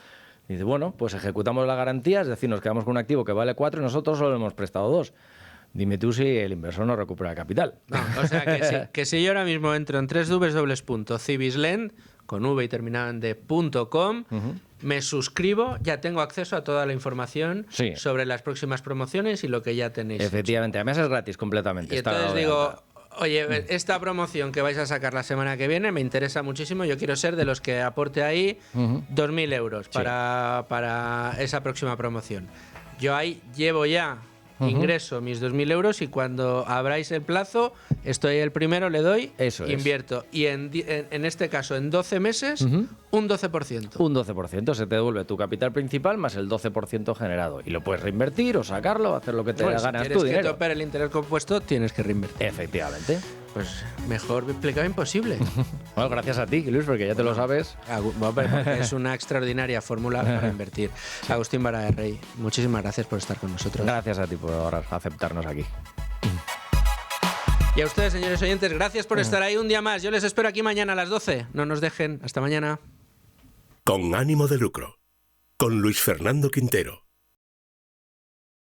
dice, bueno, pues ejecutamos la garantía, es decir, nos quedamos con un activo que vale 4 y nosotros solo le hemos prestado 2. Dime tú si el inversor no recupera capital. No, o sea, que si yo ahora mismo entro en www.cibislen, con V y terminado en .com, me suscribo, ya tengo acceso a toda la información sobre las próximas promociones y lo que ya tenéis. Efectivamente, además es gratis completamente. Y entonces digo, oye, esta promoción que vais a sacar la semana que viene me interesa muchísimo, yo quiero ser de los que aporte ahí 2.000 euros para esa próxima promoción. Yo ahí llevo ya ingreso mis 2.000 euros y cuando abráis el plazo, estoy el primero, le doy, invierto. Y en este caso, en 12 meses, un 12%. Un 12%. Se te devuelve tu capital principal más el 12% generado. Y lo puedes reinvertir o sacarlo, hacer lo que te dé ganas tu dinero. Si quieres que topar el interés compuesto, tienes que reinvertir. Efectivamente. Pues mejor explicado imposible. Bueno, gracias a ti, Luis, porque ya te lo sabes. Es una extraordinaria fórmula para invertir. Agustín Vara de Rey, muchísimas gracias por estar con nosotros. Gracias a ti por aceptarnos aquí. Y a ustedes, señores oyentes, gracias por estar ahí un día más. Yo les espero aquí mañana a las 12. No nos dejen. Hasta mañana. Con ánimo de lucro. Con Luis Fernando Quintero.